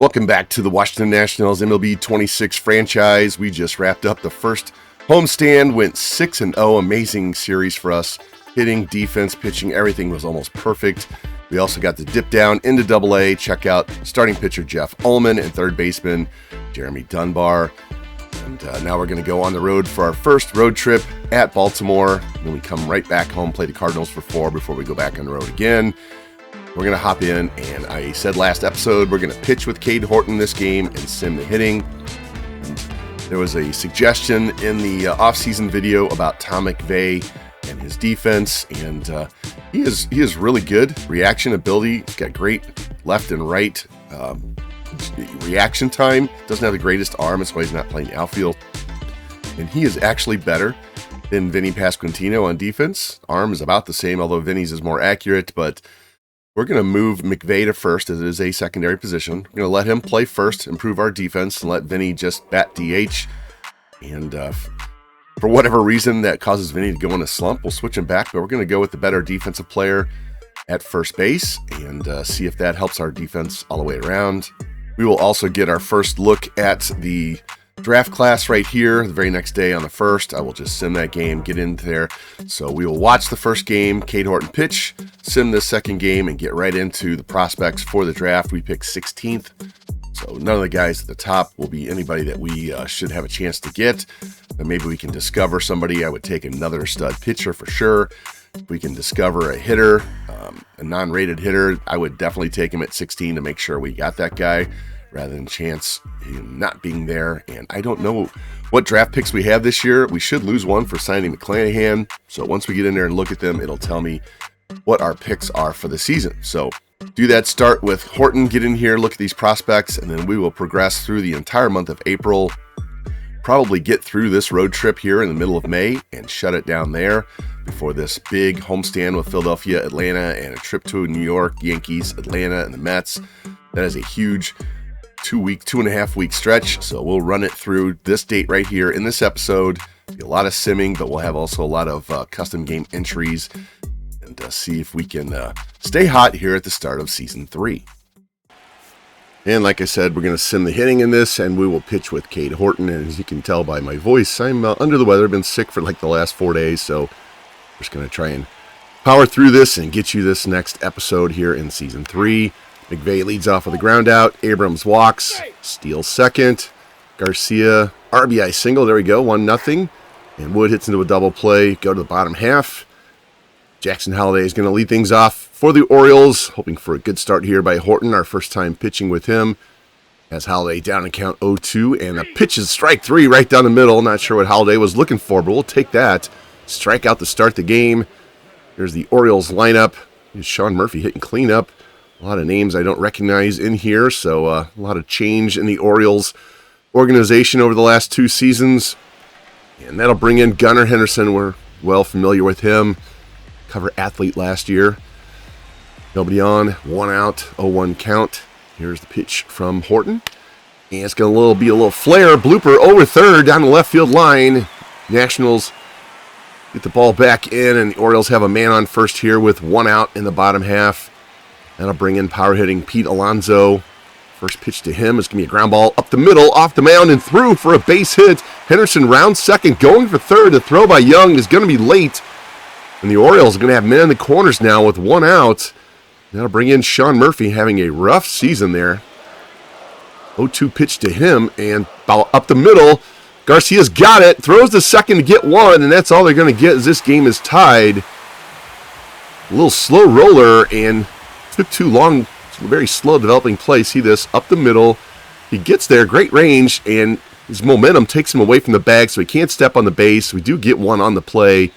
Welcome back to the Washington Nationals MLB 26 franchise. We just wrapped up the first homestand, went 6-0, amazing series for us. Hitting, defense, pitching, everything was almost perfect. We also got the dip down into AA. Check out starting pitcher Jeff Ullman and third baseman Jeremy Dunbar. And now we're going to go on the road for our first road trip at Baltimore. Then we come right back home, play the Cardinals for 4 before we go back on the road again. We're going to hop in, and I said last episode we're going to pitch with Cade Horton this game and sim the hitting. And there was a suggestion in the off-season video about Tom McVay and his defense, and he is really good. Reaction ability, he's got great left and right reaction time. Doesn't have the greatest arm, that's why he's not playing outfield. And he is actually better than Vinny Pasquantino on defense. Arm is about the same, although Vinny's is more accurate, but we're going to move McVay to first as it is a secondary position. We're going to let him play first, improve our defense, and let Vinny just bat DH. And for whatever reason that causes Vinny to go in a slump, we'll switch him back, but we're going to go with the better defensive player at first base and see if that helps our defense all the way around. We will also get our first look at the draft class right here the very next day on the 1st. I will just sim that game, get in there. So we will watch the first game, Cade Horton pitch, sim this second game, and get right into the prospects for the draft. We pick 16th. So none of the guys at the top will be anybody that we should have a chance to get. But maybe we can discover somebody. I would take another stud pitcher for sure. If we can discover a hitter, a non-rated hitter, I would definitely take him at 16 to make sure we got that guy rather than chance him not being there. And I don't know what draft picks we have this year. We should lose one for signing McClanahan. So once we get in there and look at them, it'll tell me what our picks are for the season. So do that, start with Horton, get in here, look at these prospects, and then we will progress through the entire month of April. Probably get through this road trip here in the middle of May and shut it down there before this big homestand with Philadelphia, Atlanta, and a trip to New York, Yankees, Atlanta, and the Mets. That is a huge 2.5 week stretch. So we'll run it through this date right here in this episode. Be a lot of simming, but we'll have also a lot of custom game entries and see if we can stay hot here at the start of season 3. And like I said, we're going to sim the hitting in this, and we will pitch with Cade Horton. And as you can tell by my voice, I'm under the weather. I've been sick for like the last 4 days, so we're just going to try and power through this and get you this next episode here in season 3. McVay leads off with a ground out. Abrams walks, steals second. Garcia, RBI single. There we go, 1-0. And Wood hits into a double play. Go to the bottom half. Jackson Holliday is going to lead things off for the Orioles, hoping for a good start here by Horton, our first time pitching with him. Has Holliday down in count 0-2, and a pitch is strike 3 right down the middle. Not sure what Holliday was looking for, but we'll take that. Strike out to start the game. Here's the Orioles lineup. Here's Sean Murphy hitting cleanup. A lot of names I don't recognize in here, so a lot of change in the Orioles organization over the last 2 seasons. And that'll bring in Gunnar Henderson. We're well familiar with him. Cover athlete last year. Nobody on, 1 out, 0-1 count. Here's the pitch from Horton. And it's going to be a little flare, blooper over third down the left field line. Nationals get the ball back in, and the Orioles have a man on first here with 1 out in the bottom half. That'll bring in power hitting Pete Alonso. First pitch to him is going to be a ground ball up the middle, off the mound, and through for a base hit. Henderson rounds second, going for third. The throw by Young is going to be late. And the Orioles are going to have men in the corners now with 1 out. That'll bring in Sean Murphy, having a rough season there. 0-2 pitch to him, and ball up the middle. Garcia's got it, throws the second to get 1, and that's all they're going to get as this game is tied. A little slow roller, and took too long. It's a very slow developing play. See this, up the middle. He gets there, great range, and his momentum takes him away from the bag, so he can't step on the base. We do get 1 on the play.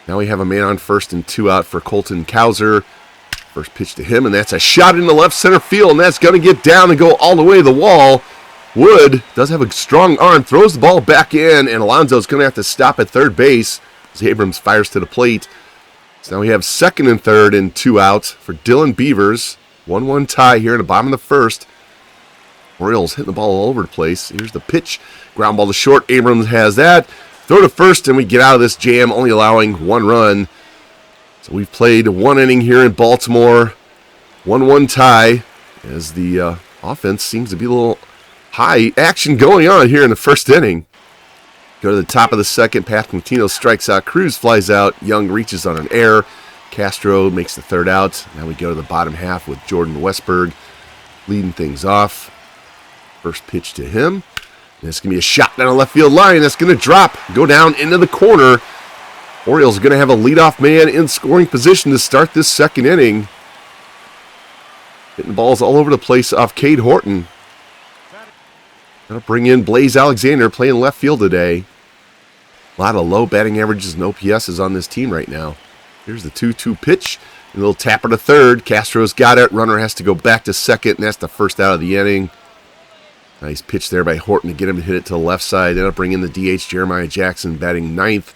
Now we have a man on first and 2 out for Colton Cowser. First pitch to him, and that's a shot in the left center field, and that's going to get down and go all the way to the wall. Wood does have a strong arm, throws the ball back in, and Alonso's going to have to stop at third base as Abrams fires to the plate. So now we have second and third and 2 outs for Dylan Beavers. 1-1 tie here in the bottom of the first. Orioles hitting the ball all over the place. Here's the pitch. Ground ball to short. Abrams has that. Throw to first, and we get out of this jam, only allowing 1 run. So we've played 1 inning here in Baltimore. 1-1 tie as the Offense seems to be a little high action going on here in the first inning. Go to the top of the second. Pasquantino strikes out. Cruz flies out. Young reaches on an error. Castro makes the third out. Now we go to the bottom half with Jordan Westberg leading things off. First pitch to him. And it's going to be a shot down the left field line. That's going to drop. Go down into the corner. Orioles are going to have a leadoff man in scoring position to start this second inning. Hitting balls all over the place off Cade Horton. Going to bring in Blaze Alexander playing left field today. A lot of low batting averages and OPSs on this team right now. Here's the 2-2 pitch. A little tapper to third. Castro's got it. Runner has to go back to second, and that's the first out of the inning. Nice pitch there by Horton to get him to hit it to the left side. Then I'll bring in the DH Jeremiah Jackson batting ninth.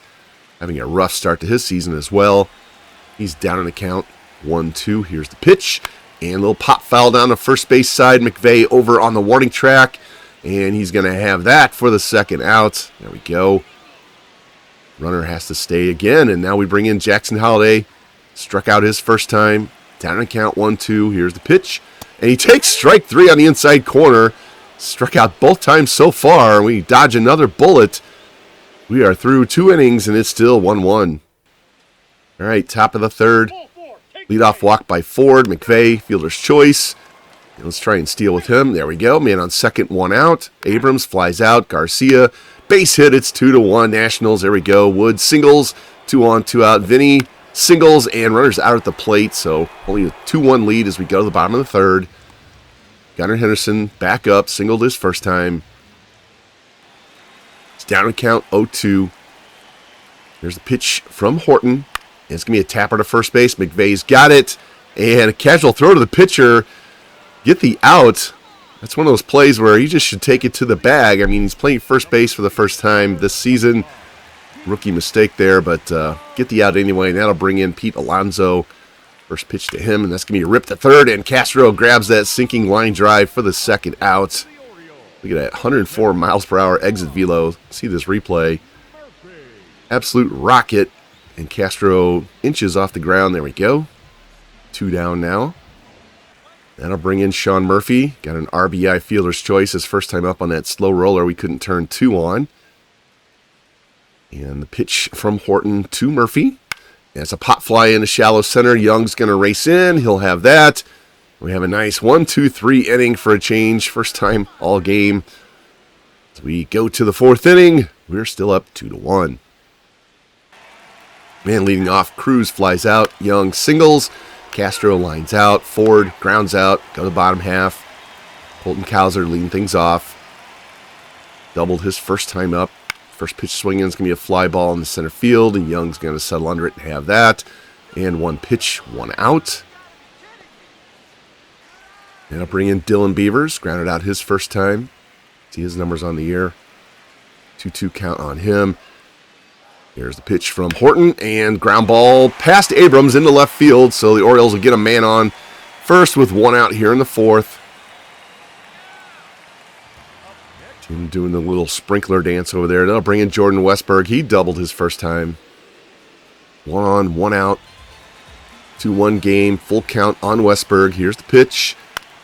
Having a rough start to his season as well. He's down in the count. 1-2. Here's the pitch. And a little pop foul down the first base side. McVay over on the warning track. And he's going to have that for the second out. There we go. Runner has to stay again. And now we bring in Jackson Holliday. Struck out his first time. Down in count 1-2. Here's the pitch. And he takes strike 3 on the inside corner. Struck out both times so far. We dodge another bullet. We are through 2 innings, and it's still 1-1. All right, top of the third. Leadoff walk by Ford. McVay, fielder's choice. Let's try and steal with him. There we go. Man on second, 1 out. Abrams flies out. Garcia, base hit. It's 2-1. Nationals. There we go. Woods singles. 2 on, 2 out. Vinny singles and runners out at the plate. So only a 2-1 lead as we go to the bottom of the third. Gunnar Henderson back up. Singled his first time. It's down to count 0-2. There's the pitch from Horton. It's going to be a tapper to first base. McVay's got it. And a casual throw to the pitcher. Get the out. That's one of those plays where he just should take it to the bag. I mean, he's playing first base for the first time this season. Rookie mistake there, but get the out anyway. And that'll bring in Pete Alonso. First pitch to him, and that's going to be a rip to third. And Castro grabs that sinking line drive for the second out. Look at that, 104 miles per hour exit velo. See this replay. Absolute rocket. And Castro inches off the ground. There we go. 2 down now. That'll bring in Sean Murphy. Got an RBI fielder's choice. His first time up on that slow roller we couldn't turn 2 on. And the pitch from Horton to Murphy. And it's a pop fly in the shallow center. Young's going to race in. He'll have that. We have a nice 1-2-3 inning for a change. First time all game. As we go to the 4th inning, we're still up 2-1. Man leading off. Cruz flies out. Young singles. Castro lines out. Ford grounds out. Go to the bottom half. Colton Cowser leading things off. Doubled his first time up. First pitch swinging is going to be a fly ball in the center field, and Young's going to settle under it and have that. And 1 pitch, 1 out. And I'll bring in Dylan Beavers. Grounded out his first time. See his numbers on the year. 2-2 count on him. Here's the pitch from Horton, and ground ball past Abrams into left field, so the Orioles will get a man on first with 1 out here in the 4th. Jim doing the little sprinkler dance over there. That'll bring in Jordan Westberg. He doubled his first time. 1 on, 1 out. 2-1 game. Full count on Westberg. Here's the pitch.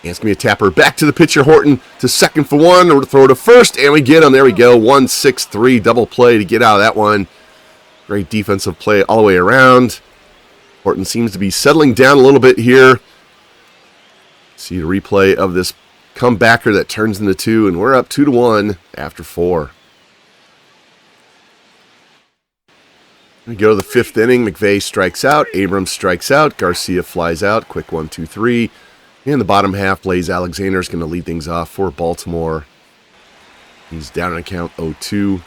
And it's going to be a tapper. Back to the pitcher, Horton, to second for 1. Or throw to first, and we get him. There we go. 1-6-3 double play to get out of that one. Great defensive play all the way around. Horton seems to be settling down a little bit here. See the replay of this comebacker that turns into 2, and we're up 2-1 after 4. We go to the 5th inning. McVay strikes out. Abrams strikes out. Garcia flies out. Quick 1-2-3. In the bottom half, Blaze Alexander is going to lead things off for Baltimore. He's down on a count 0-2.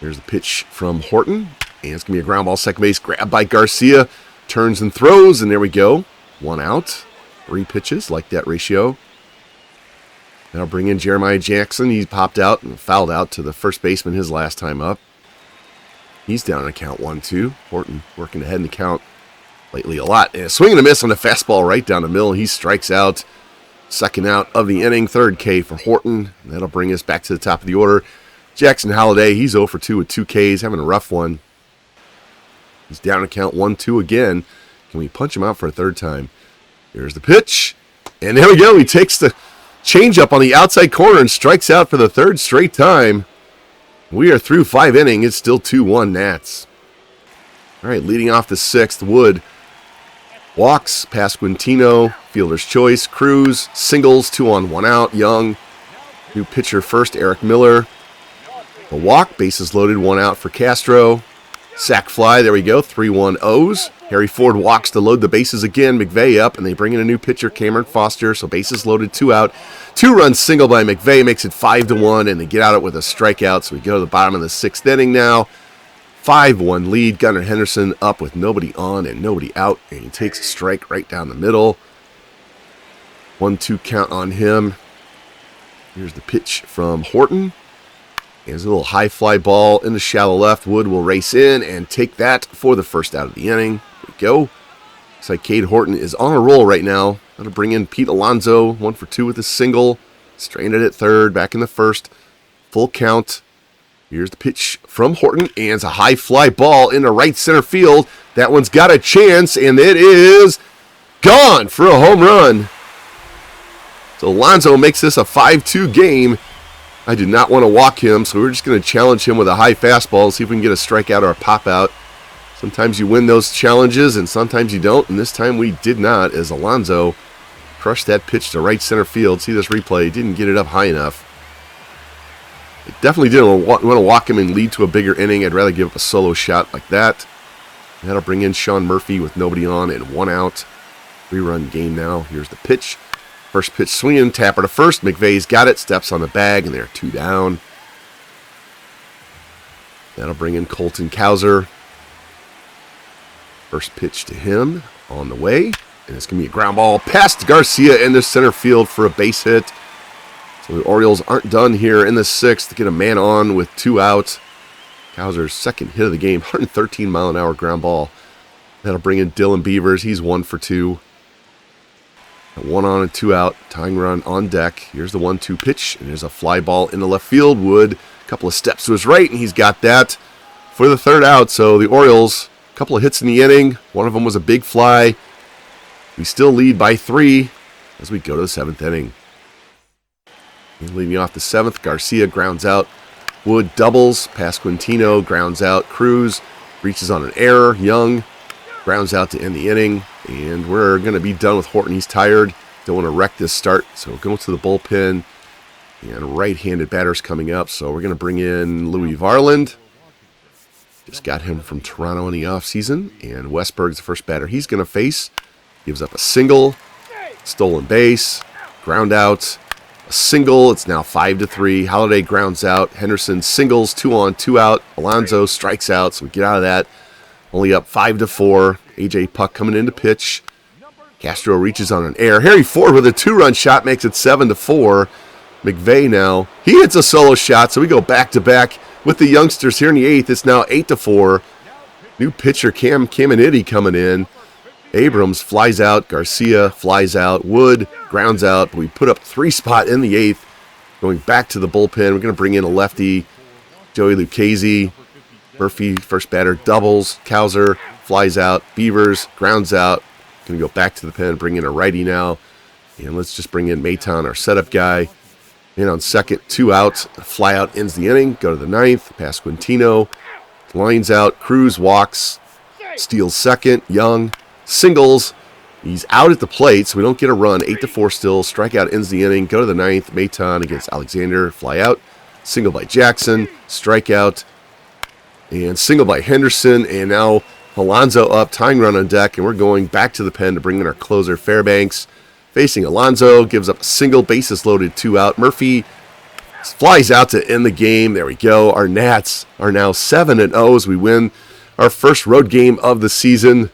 There's the pitch from Horton. And it's going to be a ground ball second base. Grabbed by Garcia. Turns and throws, and there we go. 1 out. 3 pitches, like that ratio. Now bring in Jeremiah Jackson. He popped out and fouled out to the first baseman his last time up. He's down on a count 1-2. Horton working ahead in the count lately a lot. And a swing and a miss on the fastball right down the middle. He strikes out. Second out of the inning. 3rd K for Horton. And that'll bring us back to the top of the order. Jackson Holliday, he's 0 for 2 with 2 Ks. Having a rough one. He's down on a count 1-2 again. Can we punch him out for a 3rd time? Here's the pitch. And there we go. He takes the changeup on the outside corner and strikes out for the third straight time. We are through 5 innings. It's still 2-1 Nats. All right, leading off the 6th, Wood walks past Quintino, fielder's choice, Cruz, singles, 2 on, 1 out, Young. New pitcher first, Eric Miller. A walk, bases loaded, 1 out for Castro. Sac fly, there we go, 3-1 O's. Harry Ford walks to load the bases again, McVeigh up, and they bring in a new pitcher, Cameron Foster, so bases loaded, 2 out. 2-run single by McVeigh makes it 5-1, and they get out it with a strikeout, so we go to the bottom of the 6th inning now. 5-1 lead, Gunnar Henderson up with nobody on and nobody out, and he takes a strike right down the middle. 1-2 count on him. Here's the pitch from Horton. Here's a little high fly ball in the shallow left. Wood will race in and take that for the first out of the inning. There we go. Looks like Cade Horton is on a roll right now. Going to bring in Pete Alonso, 1 for 2 with a single. Strained it at third, back in the first. Full count. Here's the pitch from Horton, and it's a high fly ball into right center field. That one's got a chance, and it is gone for a home run. So Alonso makes this a 5-2 game. I did not want to walk him, so we're just going to challenge him with a high fastball, see if we can get a strikeout or a pop-out. Sometimes you win those challenges, and sometimes you don't, and this time we did not, as Alonso crushed that pitch to right center field. See this replay, didn't get it up high enough. I definitely didn't want to walk him and lead to a bigger inning. I'd rather give up a solo shot like that. That'll bring in Sean Murphy with nobody on and 1 out. 3-run game now. Here's the pitch. First pitch swinging, tapper to first. McVeigh's got it, steps on the bag, and they're 2 down. That'll bring in Colton Cowser. First pitch to him on the way. And it's going to be a ground ball past Garcia in the center field for a base hit. So the Orioles aren't done here in the 6th to get a man on with 2 outs. Cowser's second hit of the game, 113-mile-an-hour ground ball. That'll bring in Dylan Beavers. He's 1 for 2. 1 on and 2 out, tying run on deck. Here's the 1-2 pitch, and there's a fly ball in the left field. Wood, a couple of steps to his right, and he's got that for the 3rd out. So the Orioles, a couple of hits in the inning. One of them was a big fly. We still lead by 3 as we go to the 7th inning. And leading off the 7th, Garcia grounds out. Wood doubles past Quintino, grounds out. Cruz reaches on an error. Young grounds out to end the inning. And we're going to be done with Horton. He's tired. Don't want to wreck this start. So going to the bullpen. And right-handed batters coming up. So we're going to bring in Louis Varland. Just got him from Toronto in the offseason. And Westberg's the first batter he's going to face. Gives up a single. Stolen base. Ground out. A single. It's now 5-3. Holiday grounds out. Henderson singles. 2 on, 2 out. Alonso strikes out. So we get out of that. Only up 5-4. AJ Puck coming in to pitch. Castro reaches on an error. Harry Ford with a 2-run shot makes it 7-4. McVeigh now. He hits a solo shot, so we go back-to-back with the youngsters here in the 8th. It's now 8-4. New pitcher Cam Caminiti coming in. Abrams flies out. Garcia flies out. Wood grounds out. But we put up 3 spot in the 8th. Going back to the bullpen. We're going to bring in a lefty, Joey Lucchese. Murphy, first batter, doubles. Cowser flies out. Beavers grounds out. Going to go back to the pen, bring in a righty now. And let's just bring in Maton, our setup guy. In on second, 2 outs. A fly out ends the inning. Go to the 9th. Past Quintino. Lines out. Cruz walks. Steals second. Young. Singles. He's out at the plate, so we don't get a run. 8-4 still. Strikeout ends the inning. Go to the 9th. Maton against Alexander. Fly out. Single by Jackson. Strikeout. And single by Henderson. And now Alonso up. Tying run on deck. And we're going back to the pen to bring in our closer, Fairbanks. Facing Alonso. Gives up a single. Bases loaded. 2 out. Murphy flies out to end the game. There we go. Our Nats are now 7-0 as we win our first road game of the season.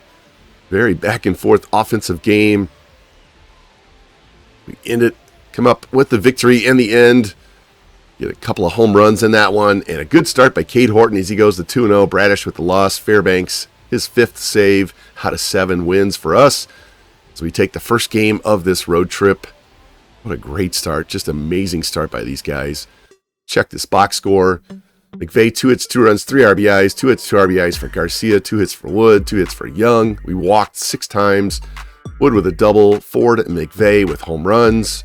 Very back and forth offensive game. We come up with the victory in the end. Get a couple of home runs in that one. And a good start by Cade Horton as he goes to 2-0. Bradish with the loss. Fairbanks, his 5th save out of 7 wins for us. So we take the first game of this road trip. What a great start. Just amazing start by these guys. Check this box score. McVeigh, 2 hits, 2 runs, 3 RBIs. 2 hits, 2 RBIs for Garcia. 2 hits for Wood. 2 hits for Young. We walked 6 times. Wood with a double, Ford and McVeigh with home runs,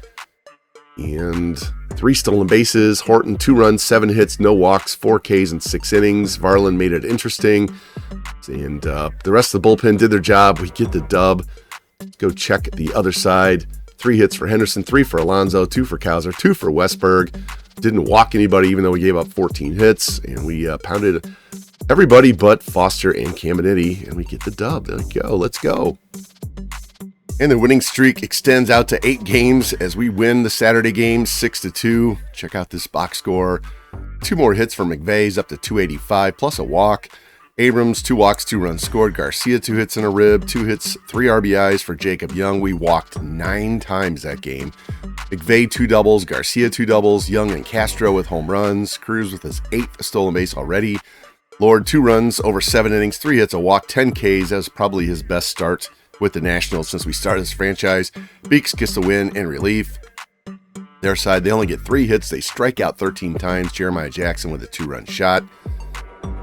and 3 stolen bases. Horton 2 runs, 7 hits, no walks, 4 Ks in 6 innings. Varland made it interesting, and the rest of the bullpen did their job. We get the dub. Let's go check the other side. 3 hits for Henderson, 3 for Alonso, 2 for Kauser, 2 for Westberg. Didn't walk anybody, even though we gave up 14 hits, and we pounded everybody but Foster and Caminiti, and we get the dub. There we go. Let's go. And the winning streak extends out to 8 games as we win the Saturday game 6-2. Check out this box score. 2 more hits for McVeigh's up to 285 plus a walk. Abrams 2 walks, 2 runs scored. Garcia 2 hits and a rib, 2 hits, 3 RBIs for Jacob Young. We walked 9 times that game. McVeigh 2 doubles, Garcia 2 doubles, Young and Castro with home runs. Cruz with his 8th stolen base already. Lord 2 runs over 7 innings, 3 hits, a walk, 10 Ks. That was probably his best start with the Nationals since we started this franchise. Beeks gets the win in relief. Their side, they only get 3 hits. They strike out 13 times. Jeremiah Jackson with a 2-run shot.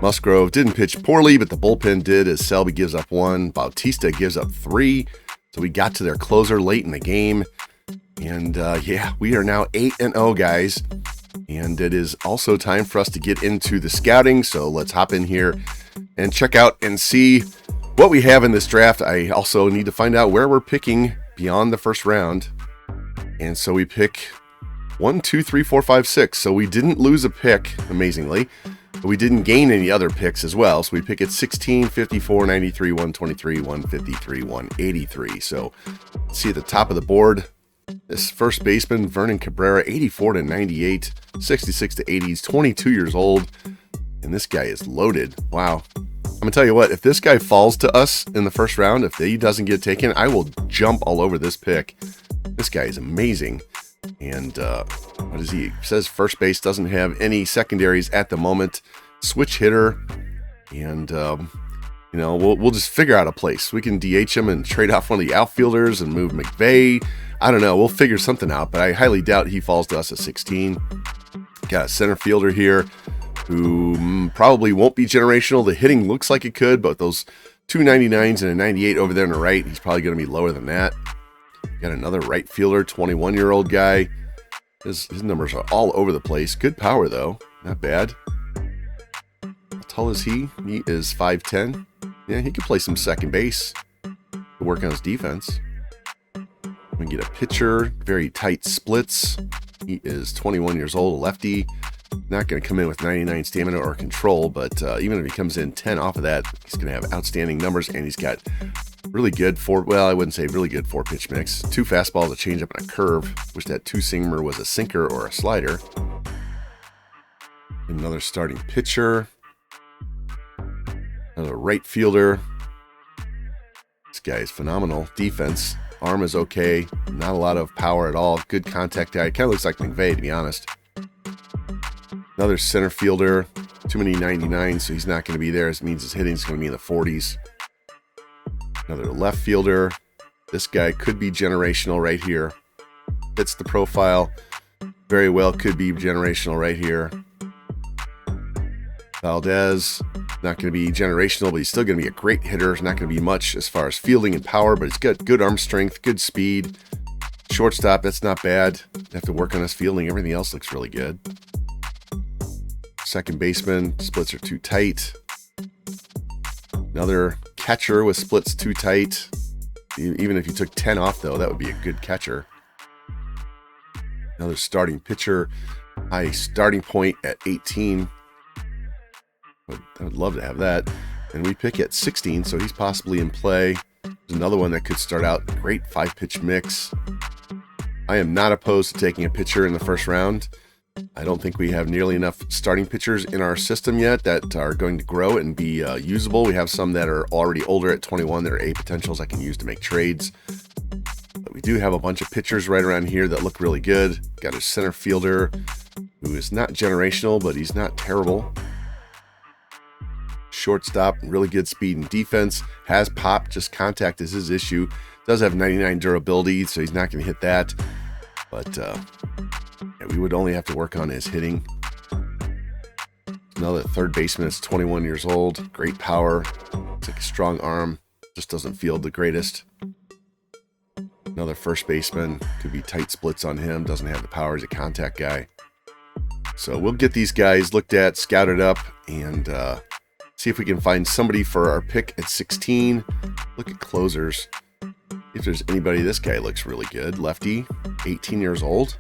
Musgrove didn't pitch poorly, but the bullpen did as Selby gives up 1. Bautista gives up 3. So we got to their closer late in the game. And yeah, we are now 8-0, guys. And it is also time for us to get into the scouting. So let's hop in here and check out and see what we have in this draft. I also need to find out where we're picking beyond the first round. And so we pick 1, 2, 3, 4, 5, 6. So we didn't lose a pick, amazingly. But we didn't gain any other picks as well. So we pick at 16, 54, 93, 123, 153, 183. So let's see at the top of the board. This first baseman, Vernon Cabrera, 84-98, 66-80. He's 22 years old. And this guy is loaded. Wow. I'm going to tell you what, if this guy falls to us in the first round, if he doesn't get taken, I will jump all over this pick. This guy is amazing. And what is he? It says first base, doesn't have any secondaries at the moment. Switch hitter. And, you know, we'll just figure out a place. We can DH him and trade off one of the outfielders and move McVeigh. I don't know. We'll figure something out, but I highly doubt he falls to us at 16. Got a center fielder here who probably won't be generational. The hitting looks like it could, but those 299s and a 98 over there on the right, he's probably going to be lower than that. Got another right fielder, 21-year-old guy. His numbers are all over the place. Good power, though. Not bad. How tall is he? He is 5'10". Yeah, he could play some second base to work on his defense. We can get a pitcher, very tight splits. He is 21 years old, a lefty. Not going to come in with 99 stamina or control, but even if he comes in 10 off of that, he's going to have outstanding numbers, and he's got really good I wouldn't say really good 4-pitch mix. 2 fastballs, a changeup, and a curve. Wish that 2-seamer was a sinker or a slider. Another starting pitcher. Another right fielder. This guy is phenomenal. Defense. Arm is okay. Not a lot of power at all. Good contact guy. Kind of looks like McVeigh, to be honest. Another center fielder. Too many 99s, so he's not going to be there. This means his hitting is going to be in the 40s. Another left fielder. This guy could be generational right here. Fits the profile very well. Could be generational right here. Valdez, not going to be generational, but he's still going to be a great hitter. It's not going to be much as far as fielding and power, but he's got good arm strength, good speed. Shortstop, that's not bad. Have to work on his fielding. Everything else looks really good. Second baseman, splits are too tight. Another catcher with splits too tight. Even if you took 10 off, though, that would be a good catcher. Another starting pitcher, high starting point at 18. I would love to have that. And we pick at 16, so he's possibly in play. There's another one that could start out. Great 5-pitch mix. I am not opposed to taking a pitcher in the first round. I don't think we have nearly enough starting pitchers in our system yet that are going to grow and be usable. We have some that are already older at 21 that are A potentials I can use to make trades. But we do have a bunch of pitchers right around here that look really good. Got a center fielder who is not generational, but he's not terrible. Shortstop, really good speed and defense. Has pop, just contact is his issue. Does have 99 durability, so he's not going to hit that. But yeah, we would only have to work on his hitting. Another third baseman is 21 years old. Great power. It's like a strong arm. Just doesn't feel the greatest. Another first baseman. Could be tight splits on him. Doesn't have the power. He's a contact guy. So we'll get these guys looked at, scouted up, and see if we can find somebody for our pick at 16. Look at closers. If there's anybody, this guy looks really good. Lefty, 18 years old.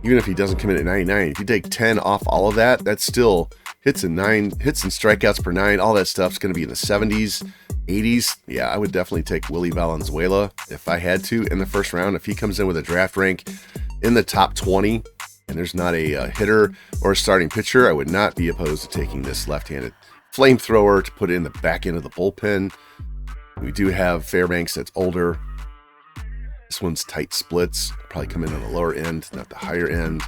Even if he doesn't come in at 99, if you take 10 off all of that, that's still hits and strikeouts per 9. All that stuff's going to be in the 70s, 80s. Yeah, I would definitely take Willie Valenzuela if I had to in the first round. If he comes in with a draft rank in the top 20 and there's not a hitter or a starting pitcher, I would not be opposed to taking this left-handed flamethrower to put in the back end of the bullpen. We do have Fairbanks that's older. This one's tight splits. Probably come in on the lower end, not the higher end.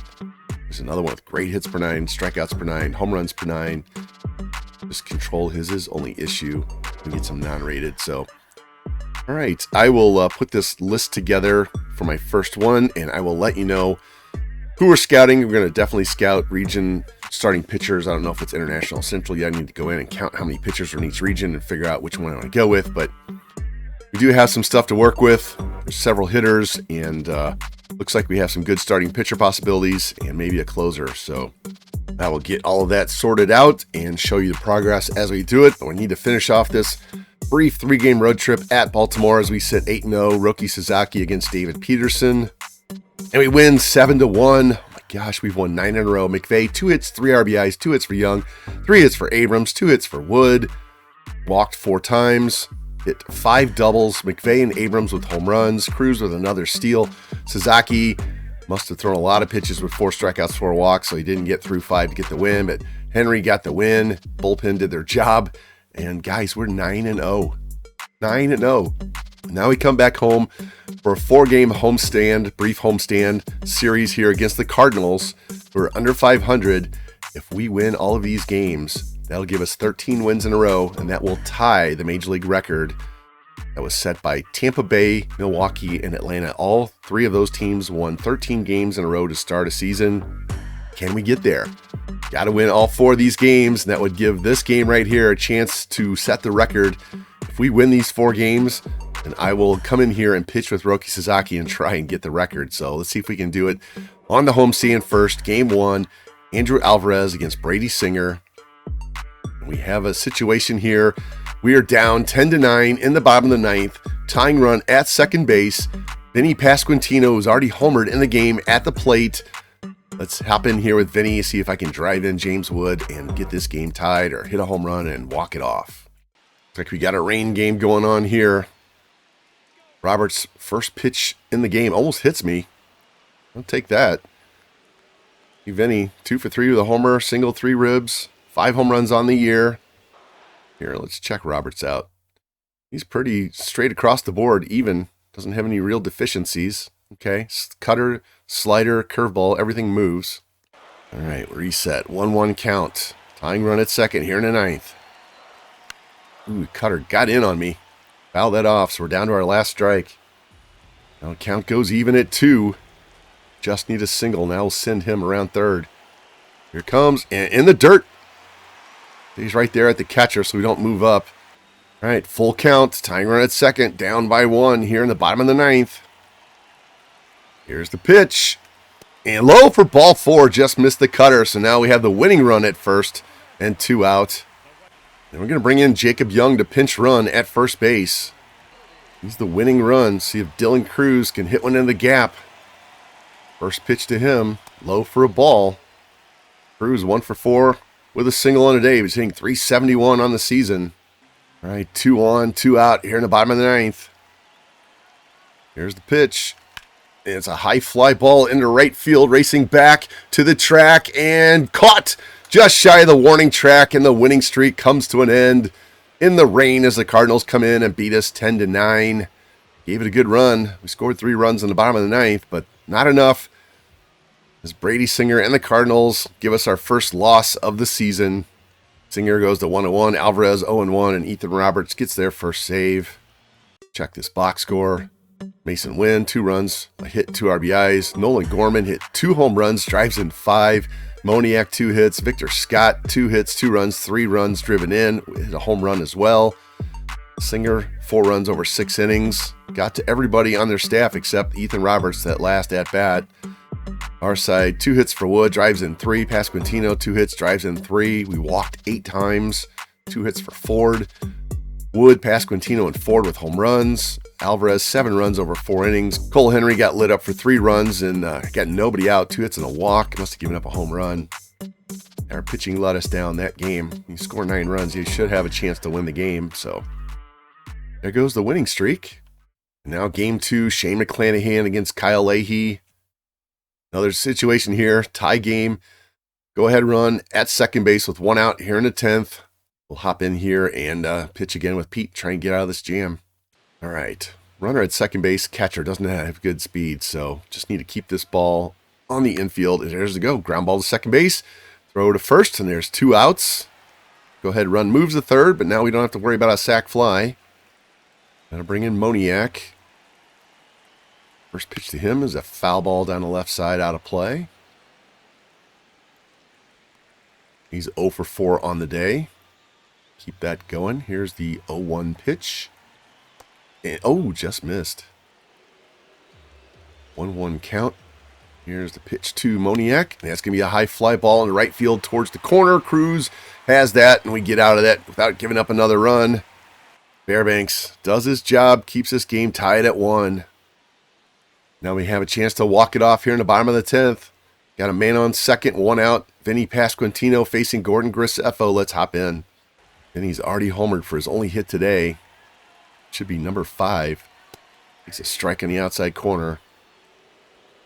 There's another one with great hits per 9, strikeouts per 9, home runs per 9. Just control his only issue. We get some non-rated. So, all right, I will put this list together for my first one, and I will let you know who we're scouting. We're going to definitely scout region starting pitchers. I don't know if it's international or central yet. I need to go in and count how many pitchers are in each region and figure out which one I want to go with. But we do have some stuff to work with. There's several hitters, and looks like we have some good starting pitcher possibilities and maybe a closer. So I will get all of that sorted out and show you the progress as we do it. But we need to finish off this brief 3-game road trip at Baltimore as we sit 8-0. Roki Sasaki against David Peterson. And we win 7-1. Oh my gosh, we've won 9 in a row. McVay, 2 hits, 3 RBIs, 2 hits for Young, 3 hits for Abrams, 2 hits for Wood. Walked 4 times. Hit 5 doubles. McVay and Abrams with home runs. Cruz with another steal. Sasaki must have thrown a lot of pitches with 4 strikeouts, 4 walks, so he didn't get through 5 to get the win. But Henry got the win. Bullpen did their job. And guys, we're 9-0. 9-0. Now we come back home for a 4-game homestand, brief homestand series here against the Cardinals. We're under 500. If we win all of these games, that'll give us 13 wins in a row, and that will tie the Major League record that was set by Tampa Bay, Milwaukee, and Atlanta. All 3 of those teams won 13 games in a row to start a season. Can we get there? Got to win all 4 of these games, and that would give this game right here a chance to set the record. If we win these 4 games, then I will come in here and pitch with Roki Sasaki and try and get the record. So let's see if we can do it on the homestand first. Game 1, Andrew Alvarez against Brady Singer. We have a situation here. We are down 10-9 in the bottom of the 9th. Tying run at second base. Vinny Pasquantino is already homered in the game at the plate. Let's hop in here with Vinny, see if I can drive in James Wood and get this game tied or hit a home run and walk it off. Looks like we got a rain game going on here. Roberts' first pitch in the game almost hits me. I'll take that. Vinny, 2 for 3 with a homer, single 3 ribs, 5 home runs on the year. Here, let's check Roberts out. He's pretty straight across the board, even. Doesn't have any real deficiencies. Okay, cutter, slider, curveball, everything moves. All right, reset. 1-1 count. Tying run at second here in the 9th. Ooh, cutter got in on me. Foul that off, so we're down to our last strike. Now count goes even at 2. Just need a single. Now we'll send him around third. Here comes, and in the dirt. He's right there at the catcher, so we don't move up. All right, full count. Tying run at second. Down by 1 here in the bottom of the 9th. Here's the pitch. And low for ball 4. Just missed the cutter, so now we have the winning run at first and 2 out. And we're going to bring in Jacob Young to pinch run at first base. He's the winning run. See if Dylan Cruz can hit one in the gap. First pitch to him. Low for a ball. Cruz 1 for 4 with a single on a day. He's hitting .371 on the season. All right, 2 on, 2 out here in the bottom of the 9th. Here's the pitch. And it's a high fly ball into right field, racing back to the track and caught just shy of the warning track, and the winning streak comes to an end in the rain as the Cardinals come in and beat us 10-9. Gave it a good run. We scored 3 runs in the bottom of the 9th, but not enough. As Brady Singer and the Cardinals give us our first loss of the season. Singer goes to 1-1, Alvarez 0-1, and Ethan Roberts gets their first save. Check this box score. Mason Wynn, 2 runs, a hit, 2 RBIs. Nolan Gorman hit 2 home runs, drives in 5. Moniak, 2 hits. Victor Scott, 2 hits, 2 runs, 3 runs driven in. Hit a home run as well. Singer, 4 runs over 6 innings. Got to everybody on their staff except Ethan Roberts that last at bat. Our side, 2 hits for Wood, drives in 3. Pasquantino, 2 hits, drives in 3. We walked 8 times. 2 hits for Ford. Wood, Pasquantino, and Ford with home runs. Alvarez, 7 runs over 4 innings. Cole Henry got lit up for 3 runs and got nobody out. 2 hits and a walk. Must have given up a home run. Our pitching let us down that game. You score 9 runs, you should have a chance to win the game. So there goes the winning streak. Now game 2, Shane McClanahan against Kyle Leahy. Another situation here, tie game. Go ahead run at second base with 1 out here in the 10th. We'll hop in here and pitch again with Pete, try and get out of this jam. All right, runner at second base, catcher doesn't have good speed, so just need to keep this ball on the infield. And there's the go, ground ball to second base, throw to first, and there's 2 outs. Go ahead run moves to third, but now we don't have to worry about a sac fly. Gonna bring in Moniak. First pitch to him is a foul ball down the left side, out of play. He's 0 for 4 on the day. Keep that going. Here's the 0-1 pitch. And, oh, just missed. 1-1 count. Here's the pitch to Moniak. And that's going to be a high fly ball in the right field towards the corner. Cruz has that, and we get out of that without giving up another run. Fairbanks does his job, keeps this game tied at 1. Now we have a chance to walk it off here in the bottom of the 10th. Got a man on second, 1 out. Vinny Pasquantino facing Gordon Graceffo. Let's hop in. Vinny's already homered for his only hit today. Should be number 5. Takes a strike on the outside corner.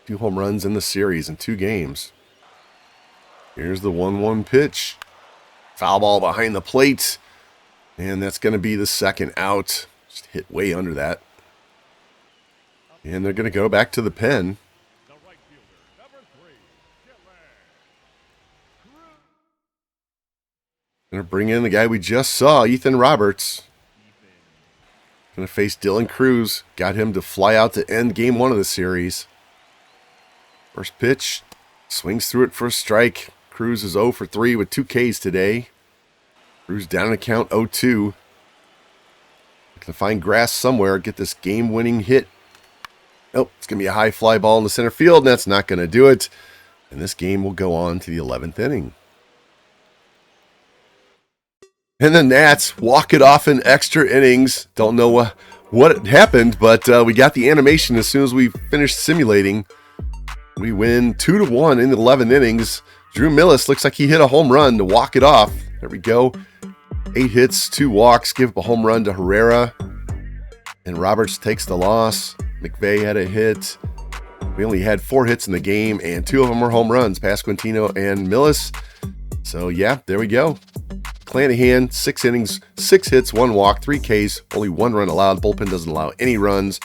2 home runs in the series in 2 games. Here's the 1-1 pitch. Foul ball behind the plate. And that's going to be the second out. Just hit way under that. And they're going to go back to the pen. Going to bring in the guy we just saw, Ethan Roberts. Going to face Dylan Cruz. Got him to fly out to end game 1 of the series. First pitch. Swings through it for a strike. Cruz is 0 for 3 with 2 Ks today. Cruz down to count 0-2. Going to find grass somewhere. Get this game-winning hit. Oh, it's going to be a high fly ball in the center field, and that's not going to do it. And this game will go on to the 11th inning. And the Nats walk it off in extra innings. Don't know what happened, but we got the animation as soon as we finished simulating. We win 2-1 in the 11 innings. Drew Millis looks like he hit a home run to walk it off. There we go. 8 hits, 2 walks, give up a home run to Herrera. And Roberts takes the loss. McVay had a hit. We only had 4 hits in the game, and 2 of them were home runs, Pasquantino and Millis. So, yeah, there we go. Clanahan, 6 innings, 6 hits, 1 walk, 3 Ks, only 1 run allowed. Bullpen doesn't allow any runs.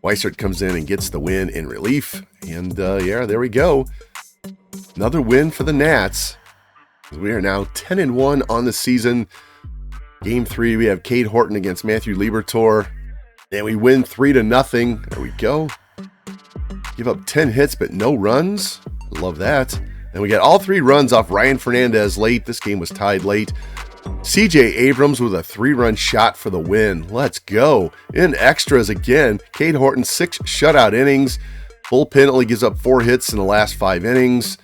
Weissert comes in and gets the win in relief. And, yeah, there we go. Another win for the Nats. We are now 10-1 on the season. Game 3, we have Cade Horton against Matthew Liberatore. And we win 3-0. There we go. Give up 10 hits, but no runs. Love that. And we got all 3 runs off Ryan Fernandez late. This game was tied late. CJ Abrams with a 3-run shot for the win. Let's go. In extras again. Cade Horton, 6 shutout innings. Bullpen only gives up 4 hits in the last 5 innings.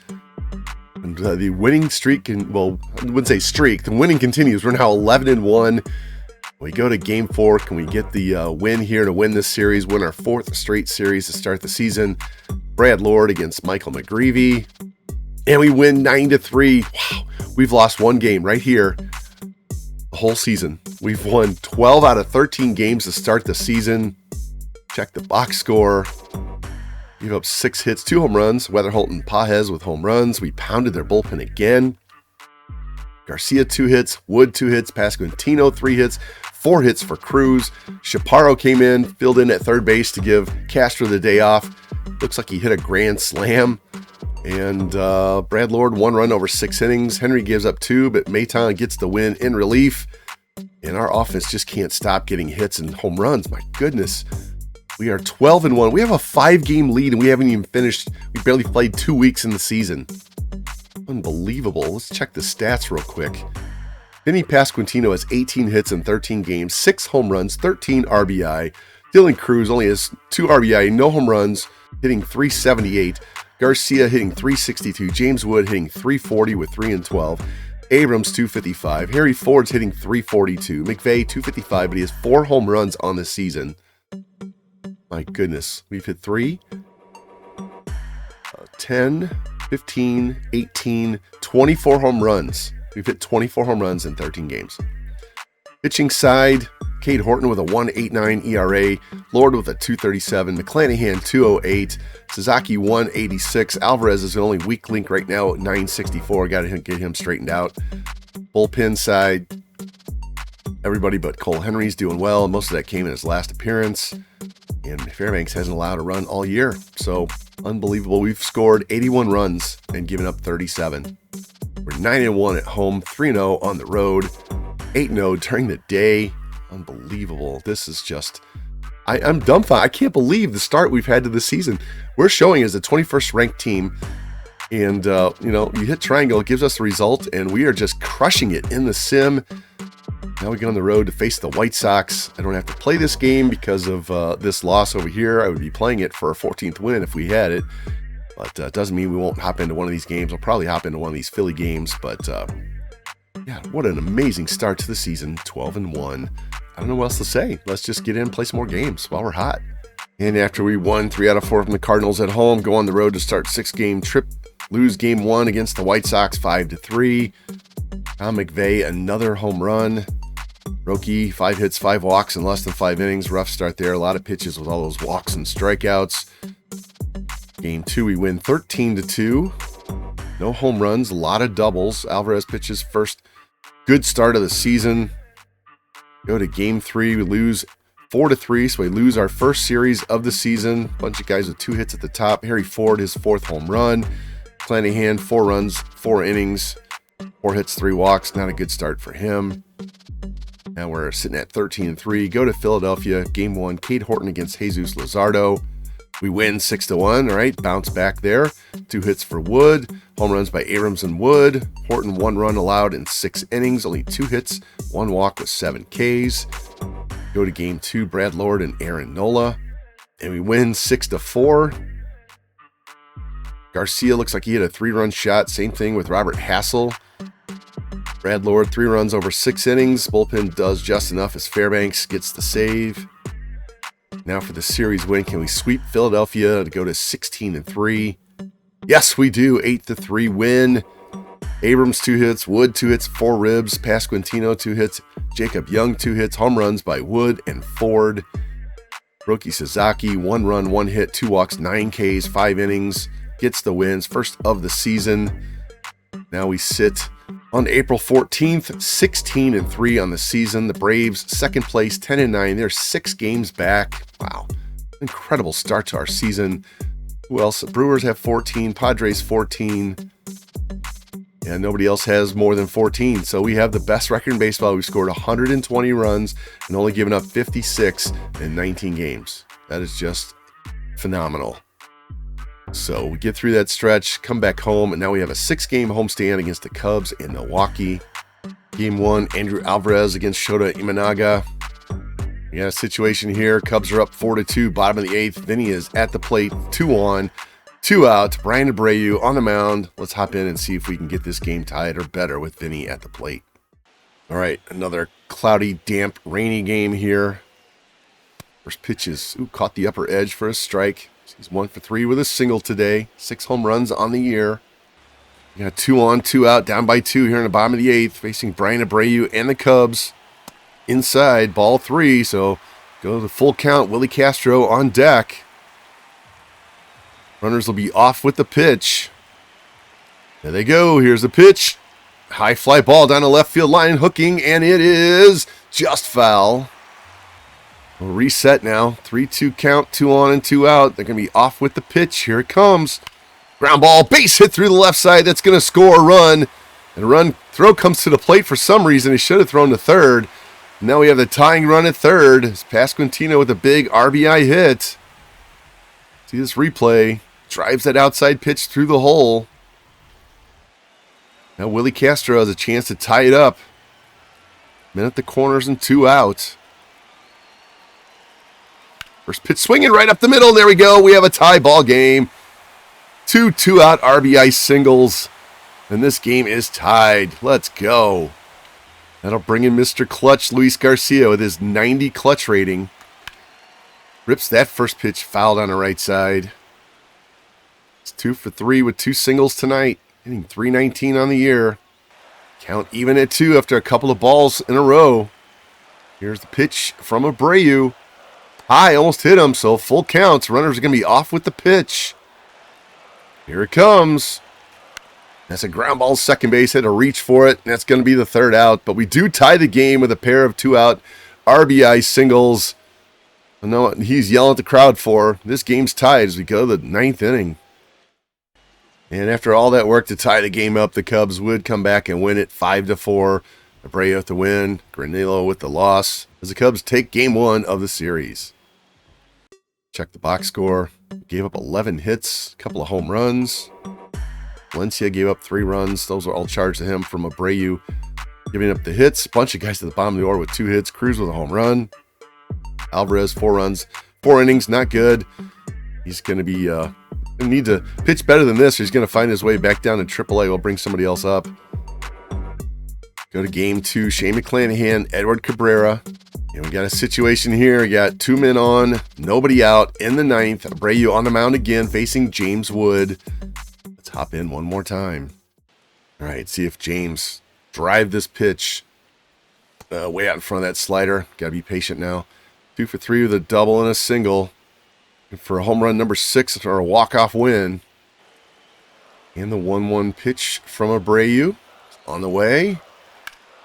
And the winning streak, I wouldn't say streak. The winning continues. We're now 11-1. We go to game 4. Can we get the win here to win this series? Win our 4th straight series to start the season. Brad Lord against Michael McGreevy. And we win 9-3. Wow. We've lost 1 game right here the whole season. We've won 12 out of 13 games to start the season. Check the box score. Gave up 6 hits, 2 home runs. Weatherholt and Pajes with home runs. We pounded their bullpen again. Garcia 2 hits, Wood 2 hits, Pasquantino 3 hits, 4 hits for Cruz. Chaparro came in, filled in at third base to give Castro the day off. Looks like he hit a grand slam. And Brad Lord 1 run over 6 innings. Henry gives up 2, but Maton gets the win in relief. And our offense just can't stop getting hits and home runs. My goodness. We are 12-1. We have a 5-game lead, and we haven't even finished. We barely played 2 weeks in the season. Unbelievable. Let's check the stats real quick. Vinny Pasquantino has 18 hits in 13 games, 6 home runs, 13 RBI. Dylan Cruz only has 2 RBI, no home runs, hitting .378. Garcia hitting .362. James Wood hitting .340 with 3 and 12. Abrams .255. Harry Ford's hitting .342. McVay .255, but he has 4 home runs on the season. My goodness. We've hit 3, 10, 15, 18, 24 home runs. We've hit 24 home runs in 13 games. Pitching side, Cade Horton with a 1.89 ERA, Lord with a 2.37, McClanahan 2.08, Sasaki 1.86. Alvarez is the only weak link right now at 9.64. Got to get him straightened out. Bullpen side, everybody but Cole Henry's doing well. Most of that came in his last appearance. And Fairbanks hasn't allowed a run all year. So, unbelievable. We've scored 81 runs and given up 37. We're 9-1 at home, 3-0 on the road, 8-0 during the day. Unbelievable. This is just... I'm dumbfounded. I can't believe the start we've had to the season. We're showing as a 21st ranked team. And, you hit triangle, it gives us the result. And we are just crushing it in the sim. Now we get on the road to face the White Sox. I don't have to play this game because of this loss over here. I would be playing it for a 14th win if we had it. But it doesn't mean we won't hop into one of these games. We'll probably hop into one of these Philly games. But, yeah, what an amazing start to the season. 12-1. I don't know what else to say. Let's just get in and play some more games while we're hot. And after we won 3 out of 4 from the Cardinals at home, go on the road to start 6-game trip. Lose game 1 against the White Sox 5-3. Tom McVay, another home run. Roki, 5 hits, 5 walks in less than 5 innings. Rough start there. A lot of pitches with all those walks and strikeouts. Game 2, we win 13-2. No home runs, a lot of doubles. Alvarez pitches first good start of the season. Go to game 3, we lose 4-3, so we lose our first series of the season. Bunch of guys with 2 hits at the top. Harry Ford, his 4th home run. Clanahan, 4 runs, 4 innings, 4 hits, 3 walks. Not a good start for him. Now we're sitting at 13-3. Go to Philadelphia. Game 1, Cade Horton against Jesus Luzardo. We win 6-1, all right? Bounce back there. 2 hits for Wood. Home runs by Abrams and Wood. Horton, 1 run allowed in 6 innings. Only 2 hits, 1 walk with 7 Ks. Go to game 2, Brad Lord and Aaron Nola. And we win 6-4. Garcia looks like he hit a 3-run shot. Same thing with Robert Hassel. Brad Lord, 3 runs over 6 innings. Bullpen does just enough as Fairbanks gets the save. Now for the series win, can we sweep Philadelphia to go to 16-3? Yes, we do. 8-3 win. Abrams 2 hits, Wood 2 hits, 4 ribs. Pasquantino 2 hits, Jacob Young 2 hits. Home runs by Wood and Ford. Roki Sasaki 1 run, 1 hit, 2 walks, 9 Ks, 5 innings. Gets the wins, first of the season. Now we sit on April 14th, 16-3 on the season. The Braves, second place, 10-9. They're 6 games back. Wow. Incredible start to our season. Who else? Brewers have 14, Padres 14. And nobody else has more than 14. So we have the best record in baseball. We've scored 120 runs and only given up 56 in 19 games. That is just phenomenal. So we get through that stretch, come back home, and now we have a 6-game homestand against the Cubs in Milwaukee. Game 1, Andrew Alvarez against Shota Imanaga. We got a situation here. Cubs are up 4-2, bottom of the 8th. Vinny is at the plate, 2 on, 2 out. Brian Abreu on the mound. Let's hop in and see if we can get this game tied or better with Vinny at the plate. All right, another cloudy, damp, rainy game here. First pitch is caught the upper edge for a strike. He's 1 for 3 with a single today. 6 home runs on the year. We got 2 on, 2 out, down by 2 here in the bottom of the 8th, facing Brian Abreu and the Cubs. Inside, ball 3, so go to the full count. Willie Castro on deck. Runners will be off with the pitch. There they go. Here's the pitch. High fly ball down the left field line, hooking, and it is just foul. We'll reset now. 3-2 count, 2 on and 2 out. They're going to be off with the pitch. Here it comes. Ground ball, base hit through the left side. That's going to score a run. And a run throw comes to the plate for some reason. He should have thrown to third. Now we have the tying run at third. It's Pasquantino with a big RBI hit. See this replay. Drives that outside pitch through the hole. Now Willie Castro has a chance to tie it up. Men at the corners and 2 out. First pitch swinging right up the middle. There we go. We have a tie ball game. 2 out RBI singles. And this game is tied. Let's go. That'll bring in Mr. Clutch, Luis Garcia, with his 90 clutch rating. Rips that first pitch fouled on the right side. It's 2 for 3 with 2 singles tonight. Hitting .319 on the year. Count even at 2 after a couple of balls in a row. Here's the pitch from Abreu. High, almost hit him, so full counts. Runners are going to be off with the pitch. Here it comes. That's a ground ball, second base. Had to reach for it. That's going to be the 3rd out. But we do tie the game with a pair of 2 out RBI singles. I know what he's yelling at the crowd for. This game's tied as we go to the 9th inning. And after all that work to tie the game up, the Cubs would come back and win it 5-4. Abreu with the win, Granillo with the loss, as the Cubs take game 1 of the series. Check the box score. Gave up 11 hits, a couple of home runs. Valencia gave up 3 runs. Those are all charged to him from Abreu giving up the hits. A bunch of guys to the bottom of the order with 2 hits. Cruz with a home run. Alvarez, 4 runs, 4 innings, not good. He's going to be going to need to pitch better than this, or he's going to find his way back down to AAA. We'll bring somebody else up. Go to game 2. Shane McClanahan, Edward Cabrera. And we got a situation here. We got 2 men on, nobody out in the 9th. Abreu on the mound again, facing James Wood. Let's hop in one more time. All right, see if James drive this pitch way out in front of that slider. Got to be patient now. 2 for 3 with a double and a single. For a home run number 6 or a walk-off win. And the 1-1 pitch from Abreu on the way.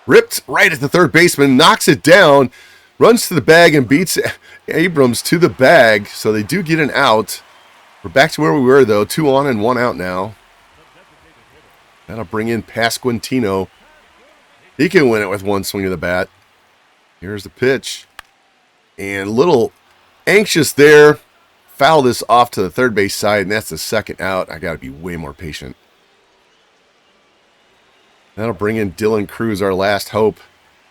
Ripped right at the third baseman, knocks it down, runs to the bag and beats Abrams to the bag. So they do get an out. We're back to where we were, though. 2 on and 1 out now. That'll bring in Pasquantino. He can win it with 1 swing of the bat. Here's the pitch. And a little anxious there. Foul this off to the third base side, and that's the 2nd out. I got to be way more patient. That'll bring in Dylan Cruz, our last hope,